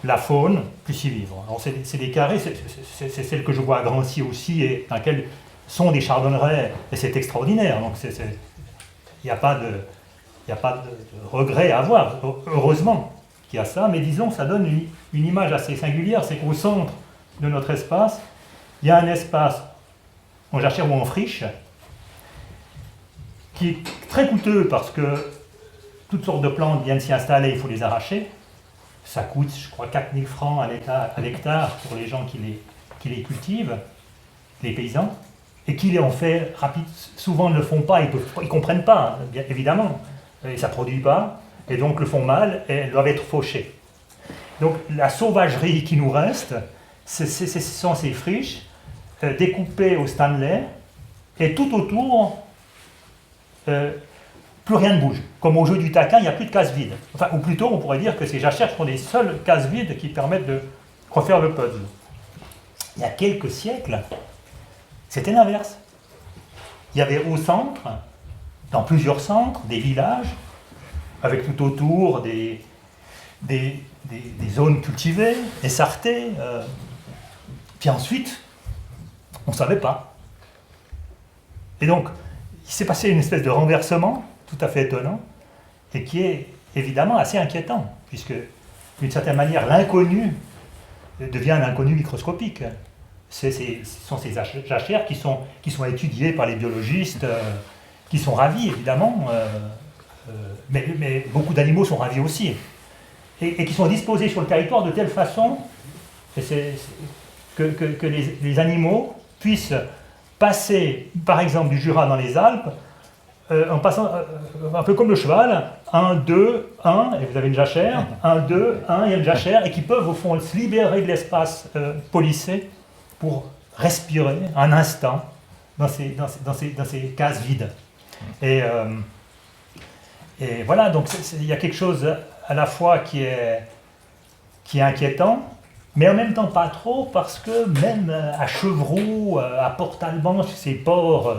la faune puisse y vivre. Alors c'est des carrés, c'est celle que je vois à Grancy aussi, et dans lesquelles sont des chardonnerets, et c'est extraordinaire. Donc il n'y a pas de regret à avoir, heureusement qu'il y a ça, mais disons, ça donne une image assez singulière, c'est qu'au centre de notre espace, il y a un espace en jachère ou en friche, qui est très coûteux parce que toutes sortes de plantes viennent s'y installer, il faut les arracher. Ça coûte, je crois, 4 000 francs à l'hectare pour les gens qui les cultivent, les paysans, et qui en fait souvent ne le font pas, ils ne comprennent pas, bien évidemment, et ça ne produit pas, et donc le font mal, et elles doivent être fauchées. Donc la sauvagerie qui nous reste, ce sont ces friches découpées au Stanley, et tout autour, plus rien ne bouge. Comme au jeu du taquin, il n'y a plus de cases vides. Enfin, ou plutôt, on pourrait dire que ces jachères sont les seules cases vides qui permettent de refaire le puzzle. Il y a quelques siècles, c'était l'inverse. Il y avait au centre, dans plusieurs centres, des villages, avec tout autour des zones cultivées, essartées. Puis ensuite, on ne savait pas. Et donc, il s'est passé une espèce de renversement tout à fait étonnant et qui est évidemment assez inquiétant, puisque d'une certaine manière l'inconnu devient un inconnu microscopique. Ce sont ces jachères qui sont étudiées par les biologistes, qui sont ravis évidemment, mais beaucoup d'animaux sont ravis aussi, et qui sont disposés sur le territoire de telle façon que les animaux puissent passer, par exemple, du Jura dans les Alpes, en passant, un peu comme le cheval, 1, 2, 1, et vous avez une jachère, 1, 2, 1, il y a une jachère, et qui peuvent, au fond, se libérer de l'espace policé pour respirer un instant dans ces cases vides. Et voilà, donc il y a quelque chose à la fois qui est inquiétant, mais en même temps pas trop, parce que même à Chevroux, à Port-Alban, ces ports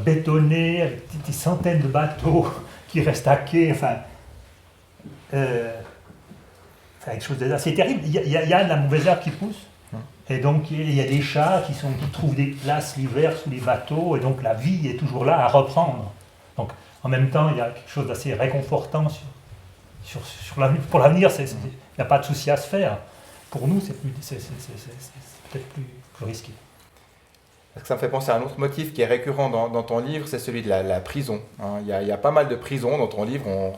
bétonnés, avec des centaines de bateaux qui restent à quai, enfin, quelque chose d'assez terrible. Il y a de la mauvaise herbe qui pousse, et donc il y a des chats qui trouvent des places l'hiver sous les bateaux, et donc la vie est toujours là à reprendre. Donc en même temps, il y a quelque chose d'assez réconfortant sur l'avenir. Pour l'avenir, il n'y a pas de souci à se faire. Pour nous, c'est peut-être plus risqué. Parce que ça me fait penser à un autre motif qui est récurrent dans ton livre, c'est celui de la prison. Hein. Il y a pas mal de prisons dans ton livre, on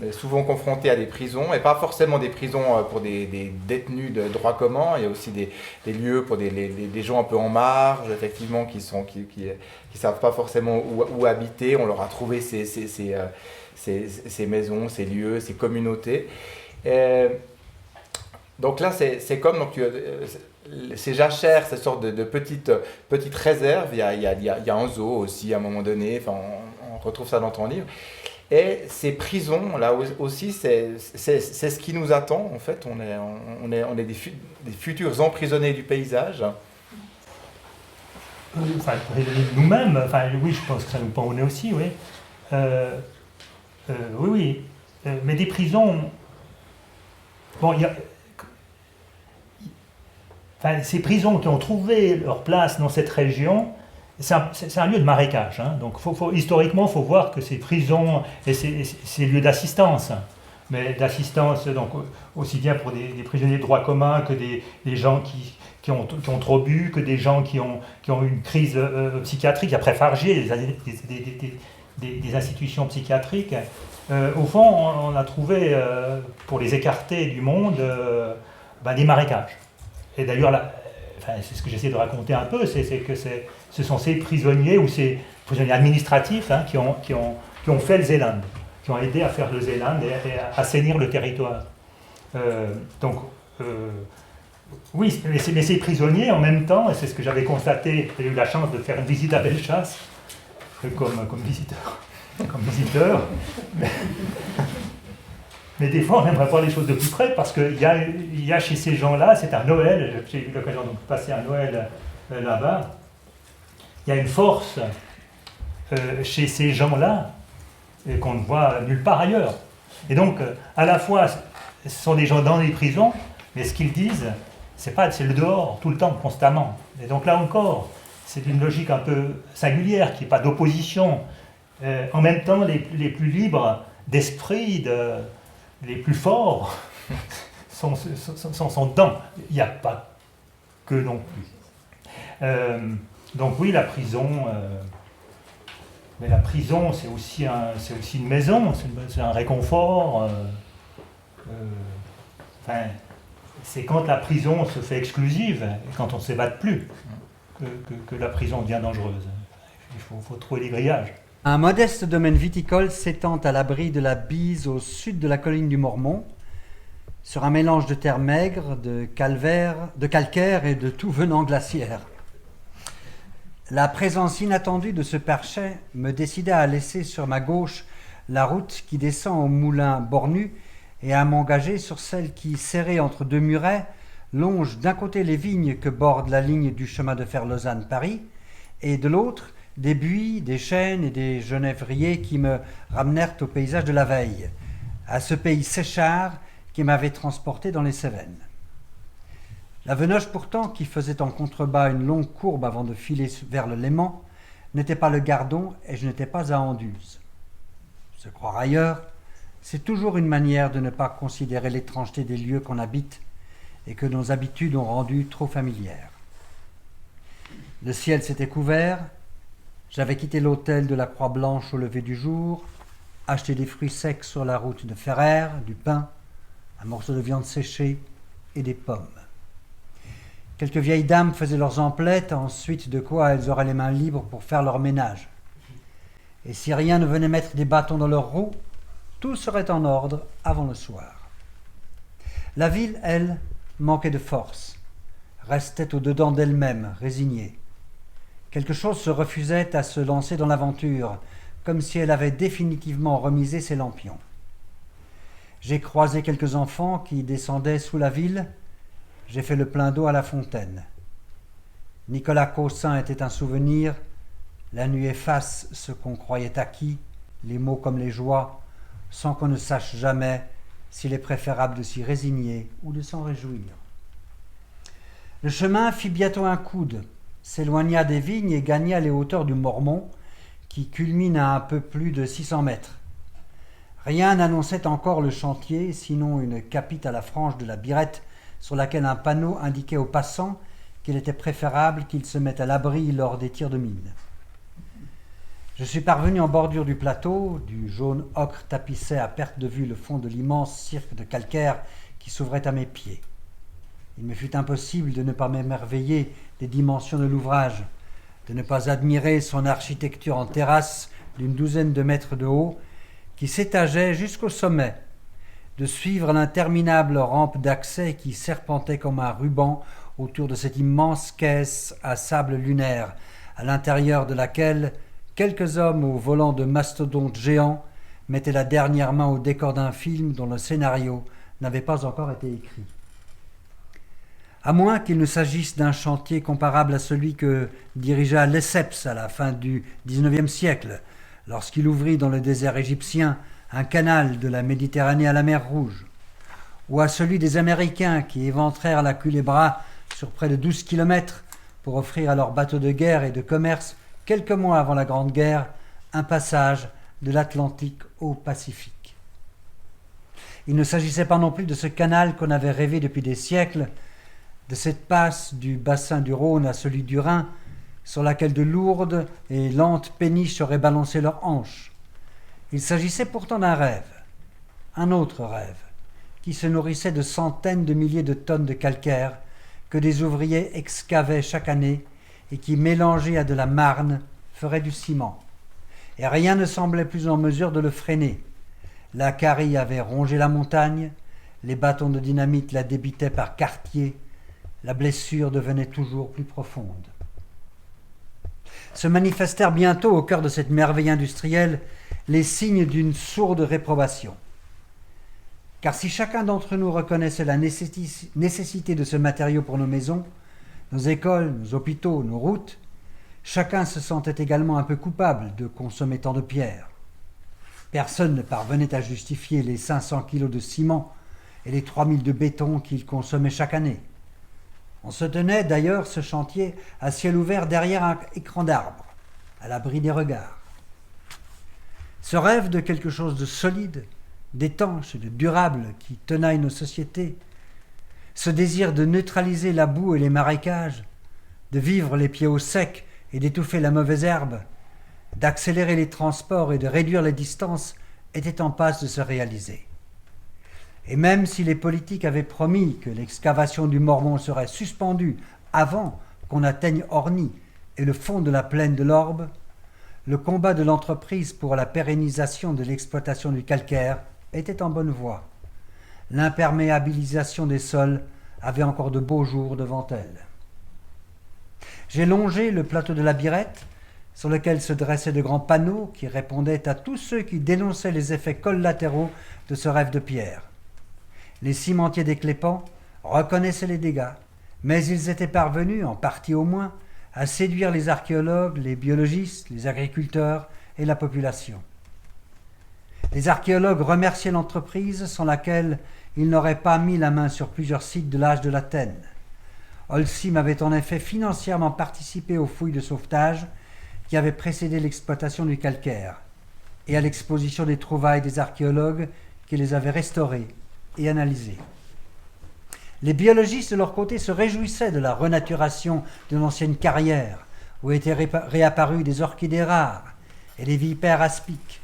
est souvent confronté à des prisons, et pas forcément des prisons pour des détenus de droit commun, il y a aussi des lieux pour des gens un peu en marge, effectivement, qui savent pas forcément où habiter, on leur a trouvé ces maisons, ces lieux, ces communautés. Donc là, c'est comme ces jachères, ces sortes de petites réserves. Il y a un zoo aussi à un moment donné. Enfin, on retrouve ça dans ton livre. Et ces prisons, là aussi, c'est ce qui nous attend. En fait, on est des futurs emprisonnés du paysage. Enfin, nous-mêmes. Enfin, oui, je pense que ça nous pend au nez aussi. Oui. Oui. Mais des prisons. Bon, ces prisons qui ont trouvé leur place dans cette région, c'est un lieu de marécage. Hein. Donc, historiquement, il faut voir que ces prisons et ces lieux d'assistance, mais d'assistance donc aussi bien pour des prisonniers de droit commun que des gens qui ont trop bu, que des gens qui ont une crise psychiatrique après Fargier, des institutions psychiatriques. Au fond, on a trouvé, pour les écarter du monde, des marécages. Et d'ailleurs, c'est ce que j'essaie de raconter un peu, c'est que ce sont ces prisonniers ou ces prisonniers administratifs qui ont fait le Zéland, qui ont aidé à faire le Zéland et à assainir le territoire. Oui, mais ces prisonniers, en même temps, et c'est ce que j'avais constaté, j'ai eu la chance de faire une visite à Bellechasse, comme visiteur. Mais des fois, on aimerait voir les choses de plus près, parce qu'il y a chez ces gens-là, c'est un Noël, j'ai eu l'occasion de passer un Noël là-bas, il y a une force chez ces gens-là qu'on ne voit nulle part ailleurs. Et donc, à la fois, ce sont des gens dans les prisons, mais ce qu'ils disent, c'est le dehors, tout le temps, constamment. Et donc là encore, c'est une logique un peu singulière, qui n'est pas d'opposition. En même temps, les plus libres d'esprit, les plus forts, sont dedans. Il n'y a pas que non plus. Donc oui, la prison, mais la prison, c'est aussi une maison, c'est un réconfort. C'est quand la prison se fait exclusive, et quand on ne s'évade plus, que la prison devient dangereuse. Il faut trouver les grillages. Un modeste domaine viticole s'étend à l'abri de la Bise au sud de la colline du Mormont, sur un mélange de terre maigre, de calcaire et de tout venant glaciaire. La présence inattendue de ce perchet me décida à laisser sur ma gauche la route qui descend au moulin Bornu et à m'engager sur celle qui, serrée entre deux murets, longe d'un côté les vignes que borde la ligne du chemin de fer Lausanne-Paris et de l'autre des buis, des chênes et des genévriers qui me ramenèrent au paysage de la veille, à ce pays séchard qui m'avait transporté dans les Cévennes. La Venoge pourtant, qui faisait en contrebas une longue courbe avant de filer vers le Léman, n'était pas le Gardon et je n'étais pas à Anduze. Se croire ailleurs, c'est toujours une manière de ne pas considérer l'étrangeté des lieux qu'on habite et que nos habitudes ont rendues trop familières. Le ciel s'était couvert. J'avais quitté l'hôtel de la Croix-Blanche au lever du jour, acheté des fruits secs sur la route de Ferrer, du pain, un morceau de viande séchée et des pommes. Quelques vieilles dames faisaient leurs emplettes, ensuite de quoi elles auraient les mains libres pour faire leur ménage. Et si rien ne venait mettre des bâtons dans leurs roues, tout serait en ordre avant le soir. La ville, elle, manquait de force, restait au-dedans d'elle-même, résignée. Quelque chose se refusait à se lancer dans l'aventure, comme si elle avait définitivement remisé ses lampions. J'ai croisé quelques enfants qui descendaient sous la ville. J'ai fait le plein d'eau à la fontaine. Nicolas Caussin était un souvenir. La nuit efface ce qu'on croyait acquis, les maux comme les joies, sans qu'on ne sache jamais s'il est préférable de s'y résigner ou de s'en réjouir. Le chemin fit bientôt un coude, s'éloigna des vignes et gagna les hauteurs du Mormont, qui culmine à un peu plus de 600 mètres. Rien n'annonçait encore le chantier, sinon une capite à la frange de la Birette sur laquelle un panneau indiquait aux passants qu'il était préférable qu'ils se mettent à l'abri lors des tirs de mine. Je suis parvenu en bordure du plateau, du jaune ocre tapissait à perte de vue le fond de l'immense cirque de calcaire qui s'ouvrait à mes pieds. Il me fut impossible de ne pas m'émerveiller des dimensions de l'ouvrage, de ne pas admirer son architecture en terrasse d'une douzaine de mètres de haut qui s'étageait jusqu'au sommet, de suivre l'interminable rampe d'accès qui serpentait comme un ruban autour de cette immense caisse à sable lunaire, à l'intérieur de laquelle quelques hommes au volant de mastodontes géants mettaient la dernière main au décor d'un film dont le scénario n'avait pas encore été écrit. À moins qu'il ne s'agisse d'un chantier comparable à celui que dirigea Lesseps à la fin du XIXe siècle, lorsqu'il ouvrit dans le désert égyptien un canal de la Méditerranée à la mer Rouge, ou à celui des Américains qui éventrèrent la Culebra sur près de 12 kilomètres pour offrir à leurs bateaux de guerre et de commerce, quelques mois avant la Grande Guerre, un passage de l'Atlantique au Pacifique. Il ne s'agissait pas non plus de ce canal qu'on avait rêvé depuis des siècles, de cette passe du bassin du Rhône à celui du Rhin, sur laquelle de lourdes et lentes péniches auraient balancé leurs hanches. Il s'agissait pourtant d'un rêve, un autre rêve, qui se nourrissait de centaines de milliers de tonnes de calcaire que des ouvriers excavaient chaque année et qui, mélangé à de la marne, ferait du ciment. Et rien ne semblait plus en mesure de le freiner. La carie avait rongé la montagne, les bâtons de dynamite la débitaient par quartiers, la blessure devenait toujours plus profonde. Se manifestèrent bientôt au cœur de cette merveille industrielle les signes d'une sourde réprobation. Car si chacun d'entre nous reconnaissait la nécessité de ce matériau pour nos maisons, nos écoles, nos hôpitaux, nos routes, chacun se sentait également un peu coupable de consommer tant de pierres. Personne ne parvenait à justifier les 500 kilos de ciment et les 3000 de béton qu'il consommait chaque année. On se tenait d'ailleurs ce chantier à ciel ouvert derrière un écran d'arbre, à l'abri des regards. Ce rêve de quelque chose de solide, d'étanche et de durable qui tenaille nos sociétés, ce désir de neutraliser la boue et les marécages, de vivre les pieds au sec et d'étouffer la mauvaise herbe, d'accélérer les transports et de réduire les distances était en passe de se réaliser. Et même si les politiques avaient promis que l'excavation du Mormont serait suspendue avant qu'on atteigne Orny et le fond de la plaine de l'Orbe, le combat de l'entreprise pour la pérennisation de l'exploitation du calcaire était en bonne voie. L'imperméabilisation des sols avait encore de beaux jours devant elle. J'ai longé le plateau de la Birette, sur lequel se dressaient de grands panneaux qui répondaient à tous ceux qui dénonçaient les effets collatéraux de ce rêve de pierre. Les cimentiers des Clépans reconnaissaient les dégâts, mais ils étaient parvenus, en partie au moins, à séduire les archéologues, les biologistes, les agriculteurs et la population. Les archéologues remerciaient l'entreprise sans laquelle ils n'auraient pas mis la main sur plusieurs sites de l'âge de l'Athènes. Holcim avait en effet financièrement participé aux fouilles de sauvetage qui avaient précédé l'exploitation du calcaire et à l'exposition des trouvailles des archéologues qui les avaient restaurées et analysées. Les biologistes, de leur côté, se réjouissaient de la renaturation d'une ancienne carrière où étaient réapparues des orchidées rares et des vipères aspics.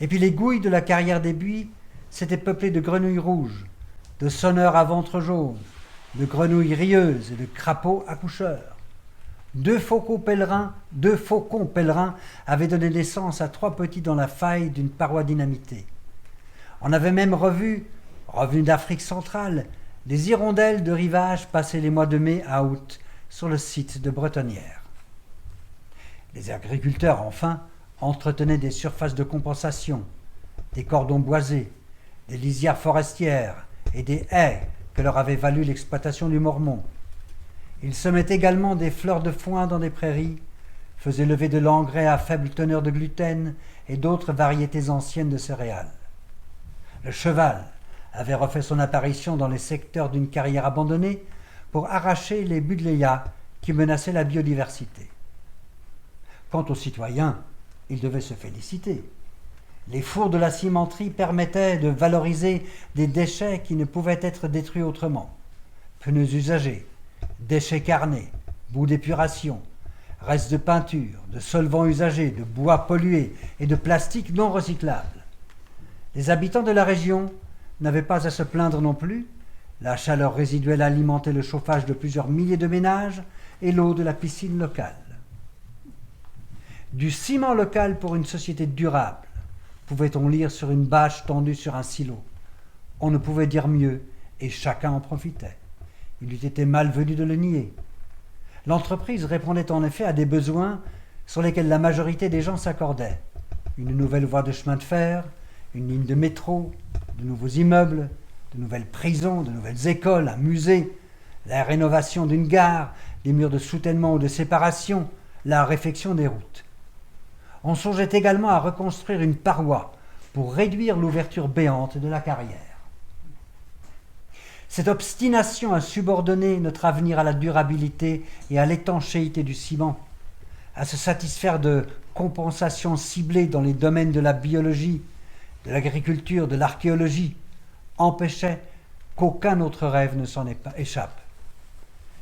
Et puis les gouilles de la carrière des Buis s'étaient peuplées de grenouilles rouges, de sonneurs à ventre jaune, de grenouilles rieuses et de crapauds accoucheurs. Deux faucons pèlerins avaient donné naissance à 3 petits dans la faille d'une paroi dynamitée. On avait même revenus d'Afrique centrale, des hirondelles de rivage passaient les mois de mai à août sur le site de Bretonnière. Les agriculteurs, enfin, entretenaient des surfaces de compensation, des cordons boisés, des lisières forestières et des haies que leur avait valu l'exploitation du Mormont. Ils semaient également des fleurs de foin dans des prairies, faisaient lever de l'engrais à faible teneur de gluten et d'autres variétés anciennes de céréales. Le cheval avait refait son apparition dans les secteurs d'une carrière abandonnée pour arracher les buddléias qui menaçaient la biodiversité. Quant aux citoyens, il devait se féliciter. Les fours de la cimenterie permettaient de valoriser des déchets qui ne pouvaient être détruits autrement. Pneus usagés, déchets carnés, boues d'épuration, restes de peinture, de solvants usagés, de bois pollués et de plastique non recyclable. Les habitants de la région n'avaient pas à se plaindre non plus. La chaleur résiduelle alimentait le chauffage de plusieurs milliers de ménages et l'eau de la piscine locale. Du ciment local pour une société durable, pouvait-on lire sur une bâche tendue sur un silo. On ne pouvait dire mieux et chacun en profitait. Il eût été malvenu de le nier. L'entreprise répondait en effet à des besoins sur lesquels la majorité des gens s'accordaient. Une nouvelle voie de chemin de fer, une ligne de métro, de nouveaux immeubles, de nouvelles prisons, de nouvelles écoles, un musée, la rénovation d'une gare, des murs de soutènement ou de séparation, la réfection des routes. On songeait également à reconstruire une paroi pour réduire l'ouverture béante de la carrière. Cette obstination à subordonner notre avenir à la durabilité et à l'étanchéité du ciment, à se satisfaire de compensations ciblées dans les domaines de la biologie, de l'agriculture, de l'archéologie, empêchait qu'aucun autre rêve ne s'en échappe.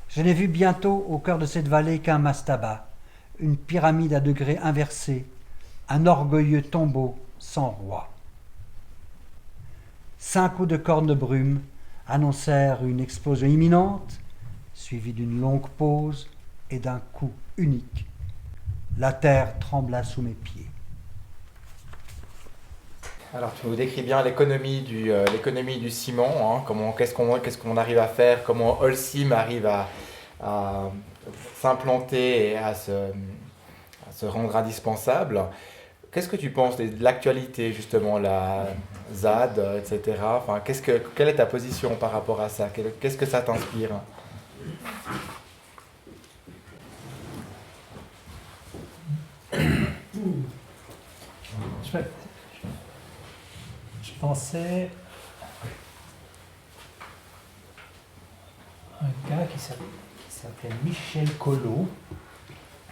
Je n'ai vu bientôt au cœur de cette vallée qu'un mastaba, une pyramide à degrés inversés, un orgueilleux tombeau sans roi. 5 coups de corne de brume annoncèrent une explosion imminente, suivie d'une longue pause et d'un coup unique. La terre trembla sous mes pieds. Alors tu nous décris bien l'économie du ciment, hein, qu'est-ce qu'on arrive à faire, comment Holcim arrive à s'implanter et à se rendre indispensable. Qu'est-ce que tu penses de l'actualité justement, la ZAD, etc. Enfin, quelle est ta position par rapport à ça? Qu'est-ce que ça t'inspire? Je pensais à un gars qui s'appelait Michel Collot,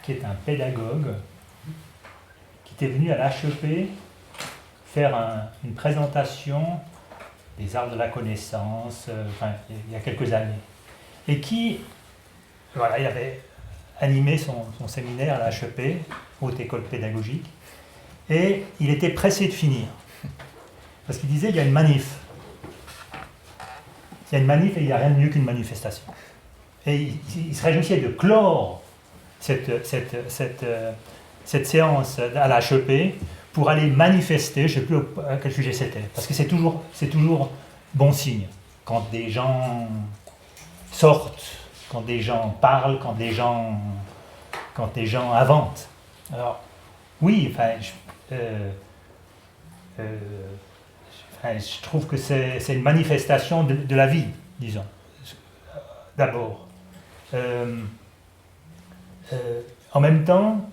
qui est un pédagogue, qui était venu à l'HEP faire une présentation des arts de la connaissance, il y a quelques années, et qui, voilà, il avait animé son séminaire à l'HEP, Haute École Pédagogique, et il était pressé de finir. Parce qu'il disait, il y a une manif. Il y a une manif et il n'y a rien de mieux qu'une manifestation. Et il se réjouissait de clore cette séance à la HEP pour aller manifester, je ne sais plus à quel sujet c'était, parce que c'est toujours bon signe. Quand des gens sortent, quand des gens parlent, quand des gens inventent. Alors, oui, je trouve que c'est une manifestation de la vie, disons, d'abord. En même temps,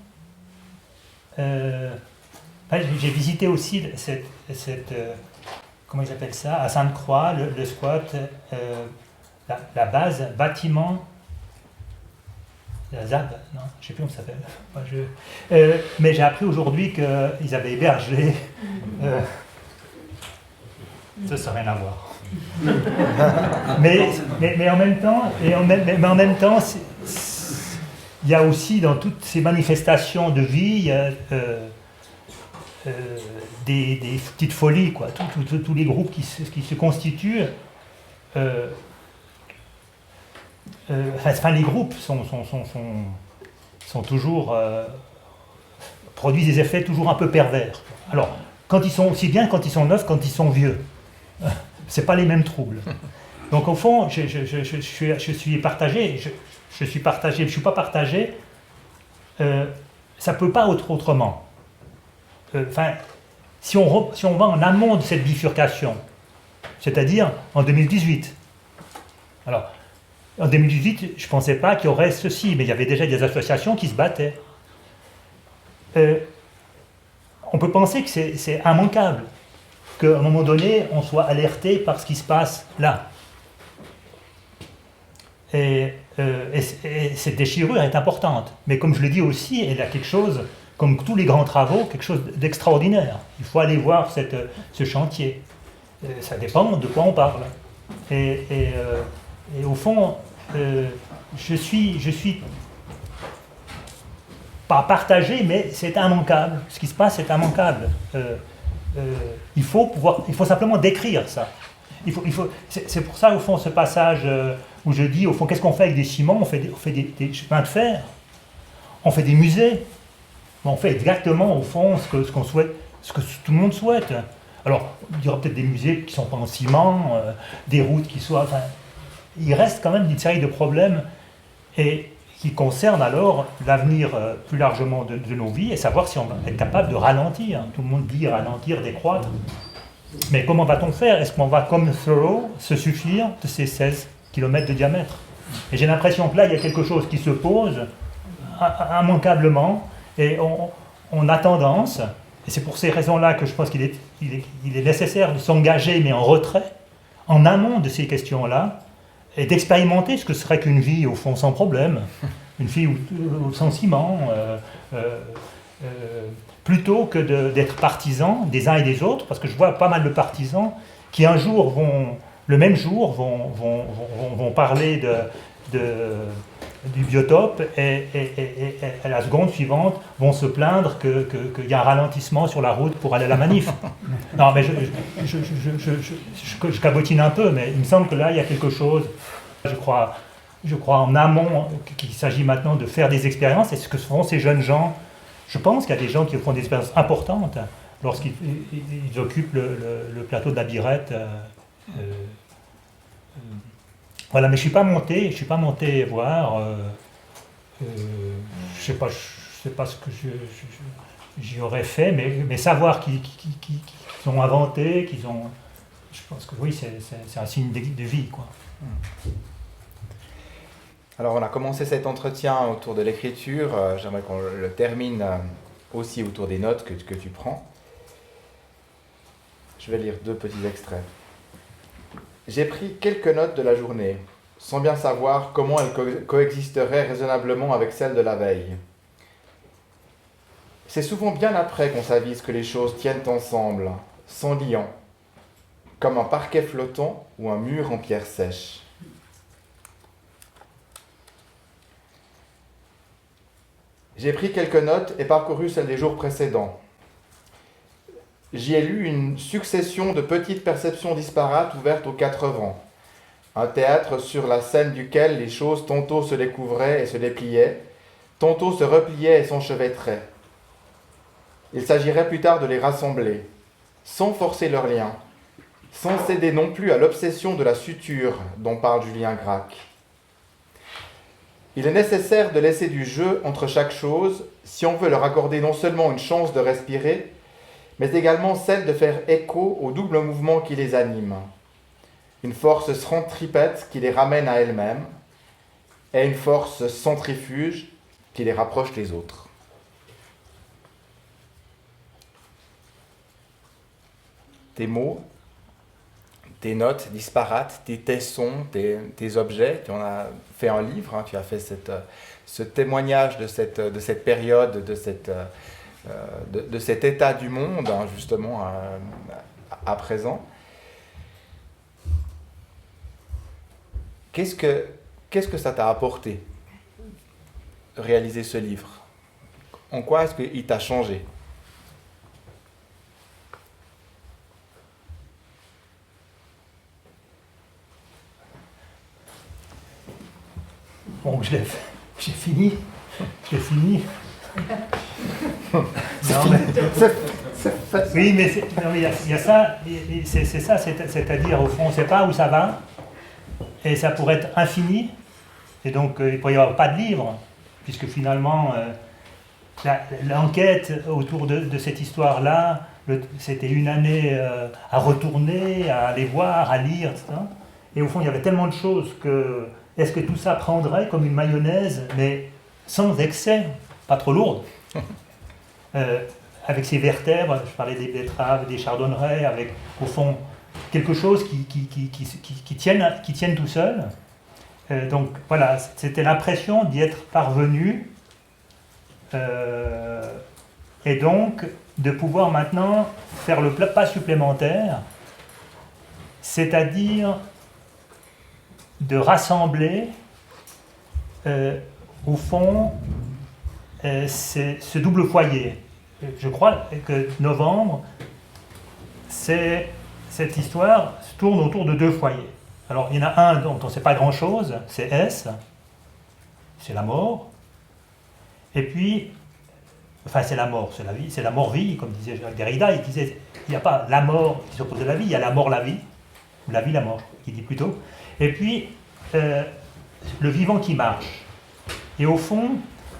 j'ai visité aussi comment ils appellent ça, à Sainte-Croix, le squat, la base bâtiment, la ZAB, non, je ne sais plus comment ça s'appelle. Mais j'ai appris aujourd'hui qu'ils avaient hébergé. Ça n'a rien à voir. mais en même temps, il y a aussi dans toutes ces manifestations de vie, il y a des petites folies, quoi. Tous les groupes qui se constituent. Les groupes sont toujours produisent des effets toujours un peu pervers. Alors, quand ils sont aussi bien quand ils sont neufs, quand ils sont vieux, c'est pas les mêmes troubles. Donc au fond, je suis partagé. Je suis partagé. Je suis pas partagé. Ça peut pas être autrement. Si on va en amont de cette bifurcation, c'est-à-dire en 2018. Alors, en 2018, je ne pensais pas qu'il y aurait ceci, mais il y avait déjà des associations qui se battaient. On peut penser que c'est immanquable, qu'à un moment donné, on soit alerté par ce qui se passe là. Et cette déchirure est importante. Mais comme je le dis aussi, elle a quelque chose, comme tous les grands travaux, quelque chose d'extraordinaire. Il faut aller voir ce chantier. Ça dépend de quoi on parle. Et au fond, je suis pas partagé, mais c'est immanquable. Ce qui se passe, c'est immanquable. Il faut simplement décrire ça. C'est pour ça, au fond, ce passage où je dis, au fond, qu'est-ce qu'on fait avec des ciments? On fait des chemins de fer, on fait des musées, on fait exactement, au fond, ce qu'on souhaite, ce que tout le monde souhaite. Alors, il y aura peut-être des musées qui ne sont pas en ciment, des routes qui soient... Enfin, il reste quand même une série de problèmes et qui concernent alors l'avenir plus largement de nos vies et savoir si on va être capable de ralentir. Tout le monde dit ralentir, décroître. Mais comment va-t-on faire? Est-ce qu'on va, comme Thoreau, se suffire de ces 16 km de diamètre? Et j'ai l'impression que là, il y a quelque chose qui se pose immanquablement et on a tendance, et c'est pour ces raisons-là que je pense qu'il est nécessaire de s'engager, mais en retrait, en amont de ces questions-là, et d'expérimenter ce que serait qu'une vie, au fond, sans problème, une vie sans ciment, plutôt que d'être partisans des uns et des autres, parce que je vois pas mal de partisans qui un jour le même jour vont parler du biotope et à la seconde suivante vont se plaindre qu'il y a un ralentissement sur la route pour aller à la manif. Non, mais je cabotine un peu, mais il me semble que là, il y a quelque chose, je crois en amont, qu'il s'agit maintenant de faire des expériences, et ce que font ces jeunes gens. Je pense qu'il y a des gens qui font des expériences importantes lorsqu'ils occupent le plateau de la Birette. Voilà, mais je ne suis pas monté voir. Je sais pas ce que j'y aurais fait, mais savoir qu'ils ont inventé, je pense que oui, c'est un signe de vie, quoi. Alors on a commencé cet entretien autour de l'écriture, j'aimerais qu'on le termine aussi autour des notes que tu prends. Je vais lire 2 petits extraits. J'ai pris quelques notes de la journée, sans bien savoir comment elles coexisteraient raisonnablement avec celles de la veille. C'est souvent bien après qu'on s'avise que les choses tiennent ensemble, sans liant, comme un parquet flottant ou un mur en pierre sèche. J'ai pris quelques notes et parcouru celles des jours précédents. J'y ai lu une succession de petites perceptions disparates ouvertes aux 4 vents. Un théâtre sur la scène duquel les choses tantôt se découvraient et se dépliaient, tantôt se repliaient et s'enchevêtraient. Il s'agirait plus tard de les rassembler, sans forcer leurs liens, sans céder non plus à l'obsession de la suture dont parle Julien Gracq. Il est nécessaire de laisser du jeu entre chaque chose si on veut leur accorder non seulement une chance de respirer, mais également celle de faire écho au double mouvement qui les anime. Une force centripète qui les ramène à elles-mêmes et une force centrifuge qui les rapproche des autres. Tes mots, tes notes disparates, tes tessons, tes objets. Tu en as fait un livre, hein, tu as fait ce témoignage de cette période, de cet état du monde, hein, justement, à présent. Qu'est-ce que ça t'a apporté, réaliser ce livre? En quoi est-ce qu'il t'a changé? Bon, j'ai fini. Oui, mais il y a ça, c'est ça, c'est-à-dire au fond, on ne sait pas où ça va, et ça pourrait être infini, et donc il ne pourrait y avoir pas de livre, puisque finalement, l'enquête autour de cette histoire-là, c'était une année à retourner, à aller voir, à lire, etc. Et au fond, il y avait tellement de choses que... Est-ce que tout ça prendrait comme une mayonnaise, mais sans excès, pas trop lourde, avec ses vertèbres, je parlais des betteraves, des chardonnerets, avec au fond quelque chose qui tienne tout seul. Donc voilà, c'était l'impression d'y être parvenu et donc de pouvoir maintenant faire le pas supplémentaire, c'est-à-dire de rassembler au fond ce double foyer. Je crois que novembre, cette histoire se tourne autour de 2 foyers. Alors il y en a un dont on ne sait pas grand-chose, c'est S, c'est la mort, et puis, enfin c'est la mort, c'est la vie, c'est la mort-vie, comme disait Jacques Derrida, il disait, il n'y a pas la mort qui s'oppose à la vie, il y a la mort-la vie, ou la vie, la mort, il dit plutôt, et puis le vivant qui marche. Et au fond,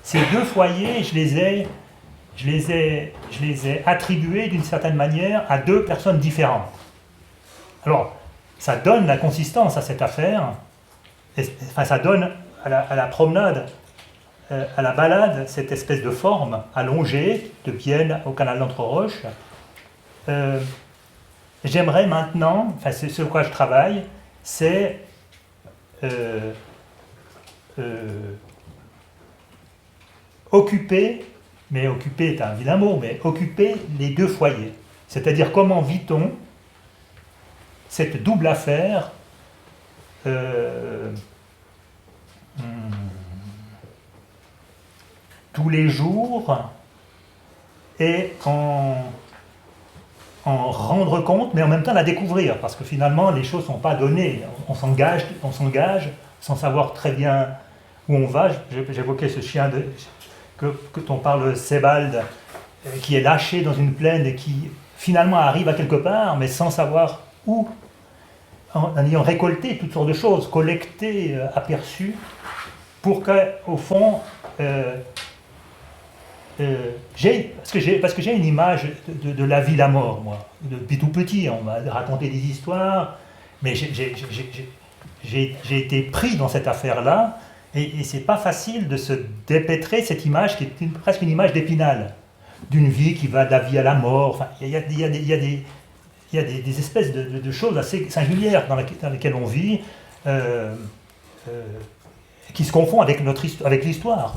ces 2 foyers, je les ai attribués d'une certaine manière à 2 personnes différentes. Alors, ça donne la consistance à cette affaire, enfin ça donne à la promenade, à la balade, cette espèce de forme allongée, de Bienne au canal d'Entre-Roches. J'aimerais maintenant, enfin c'est sur quoi je travaille, c'est occuper, mais occuper est un vilain mot, mais occuper les 2 foyers. C'est-à-dire comment vit-on cette double affaire tous les jours et en rendre compte, mais en même temps la découvrir, parce que finalement les choses ne sont pas données. On s'engage sans savoir très bien où on va. J'évoquais ce chien que on parle, Sebald, qui est lâché dans une plaine et qui finalement arrive à quelque part, mais sans savoir où, en ayant récolté toutes sortes de choses, collecté, aperçu, pour qu'au fond, parce que j'ai une image de la vie, la mort, moi. Depuis tout petit, on m'a raconté des histoires, mais j'ai été pris dans cette affaire-là, et c'est pas facile de se dépêtrer cette image qui est presque une image d'Épinal, d'une vie qui va de la vie à la mort. Enfin, il y a des espèces de choses assez singulières dans lesquelles on vit, qui se confondent avec l'histoire.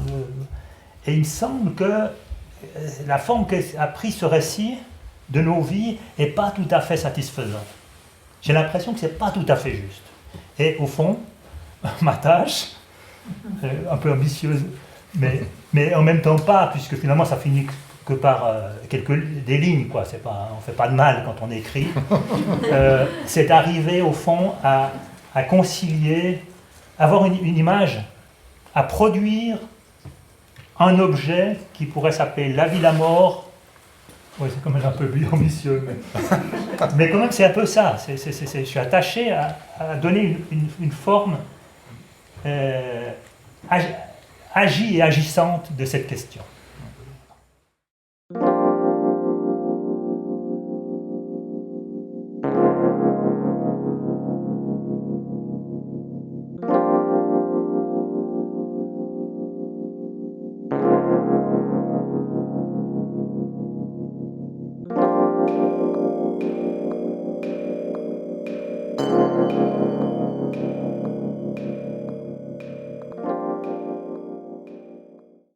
Et il me semble que la forme qu'a pris ce récit de nos vies n'est pas tout à fait satisfaisante. J'ai l'impression que ce n'est pas tout à fait juste. Et au fond, ma tâche, un peu ambitieuse, mais en même temps pas, puisque finalement ça finit que par des lignes, quoi. On ne fait pas de mal quand on écrit. C'est arriver au fond à concilier, avoir une image, à produire un objet qui pourrait s'appeler la vie, la mort. Oui, c'est quand même un peu ambitieux, mais quand même c'est un peu ça. Je suis attaché à donner une forme agie et agissante de cette question.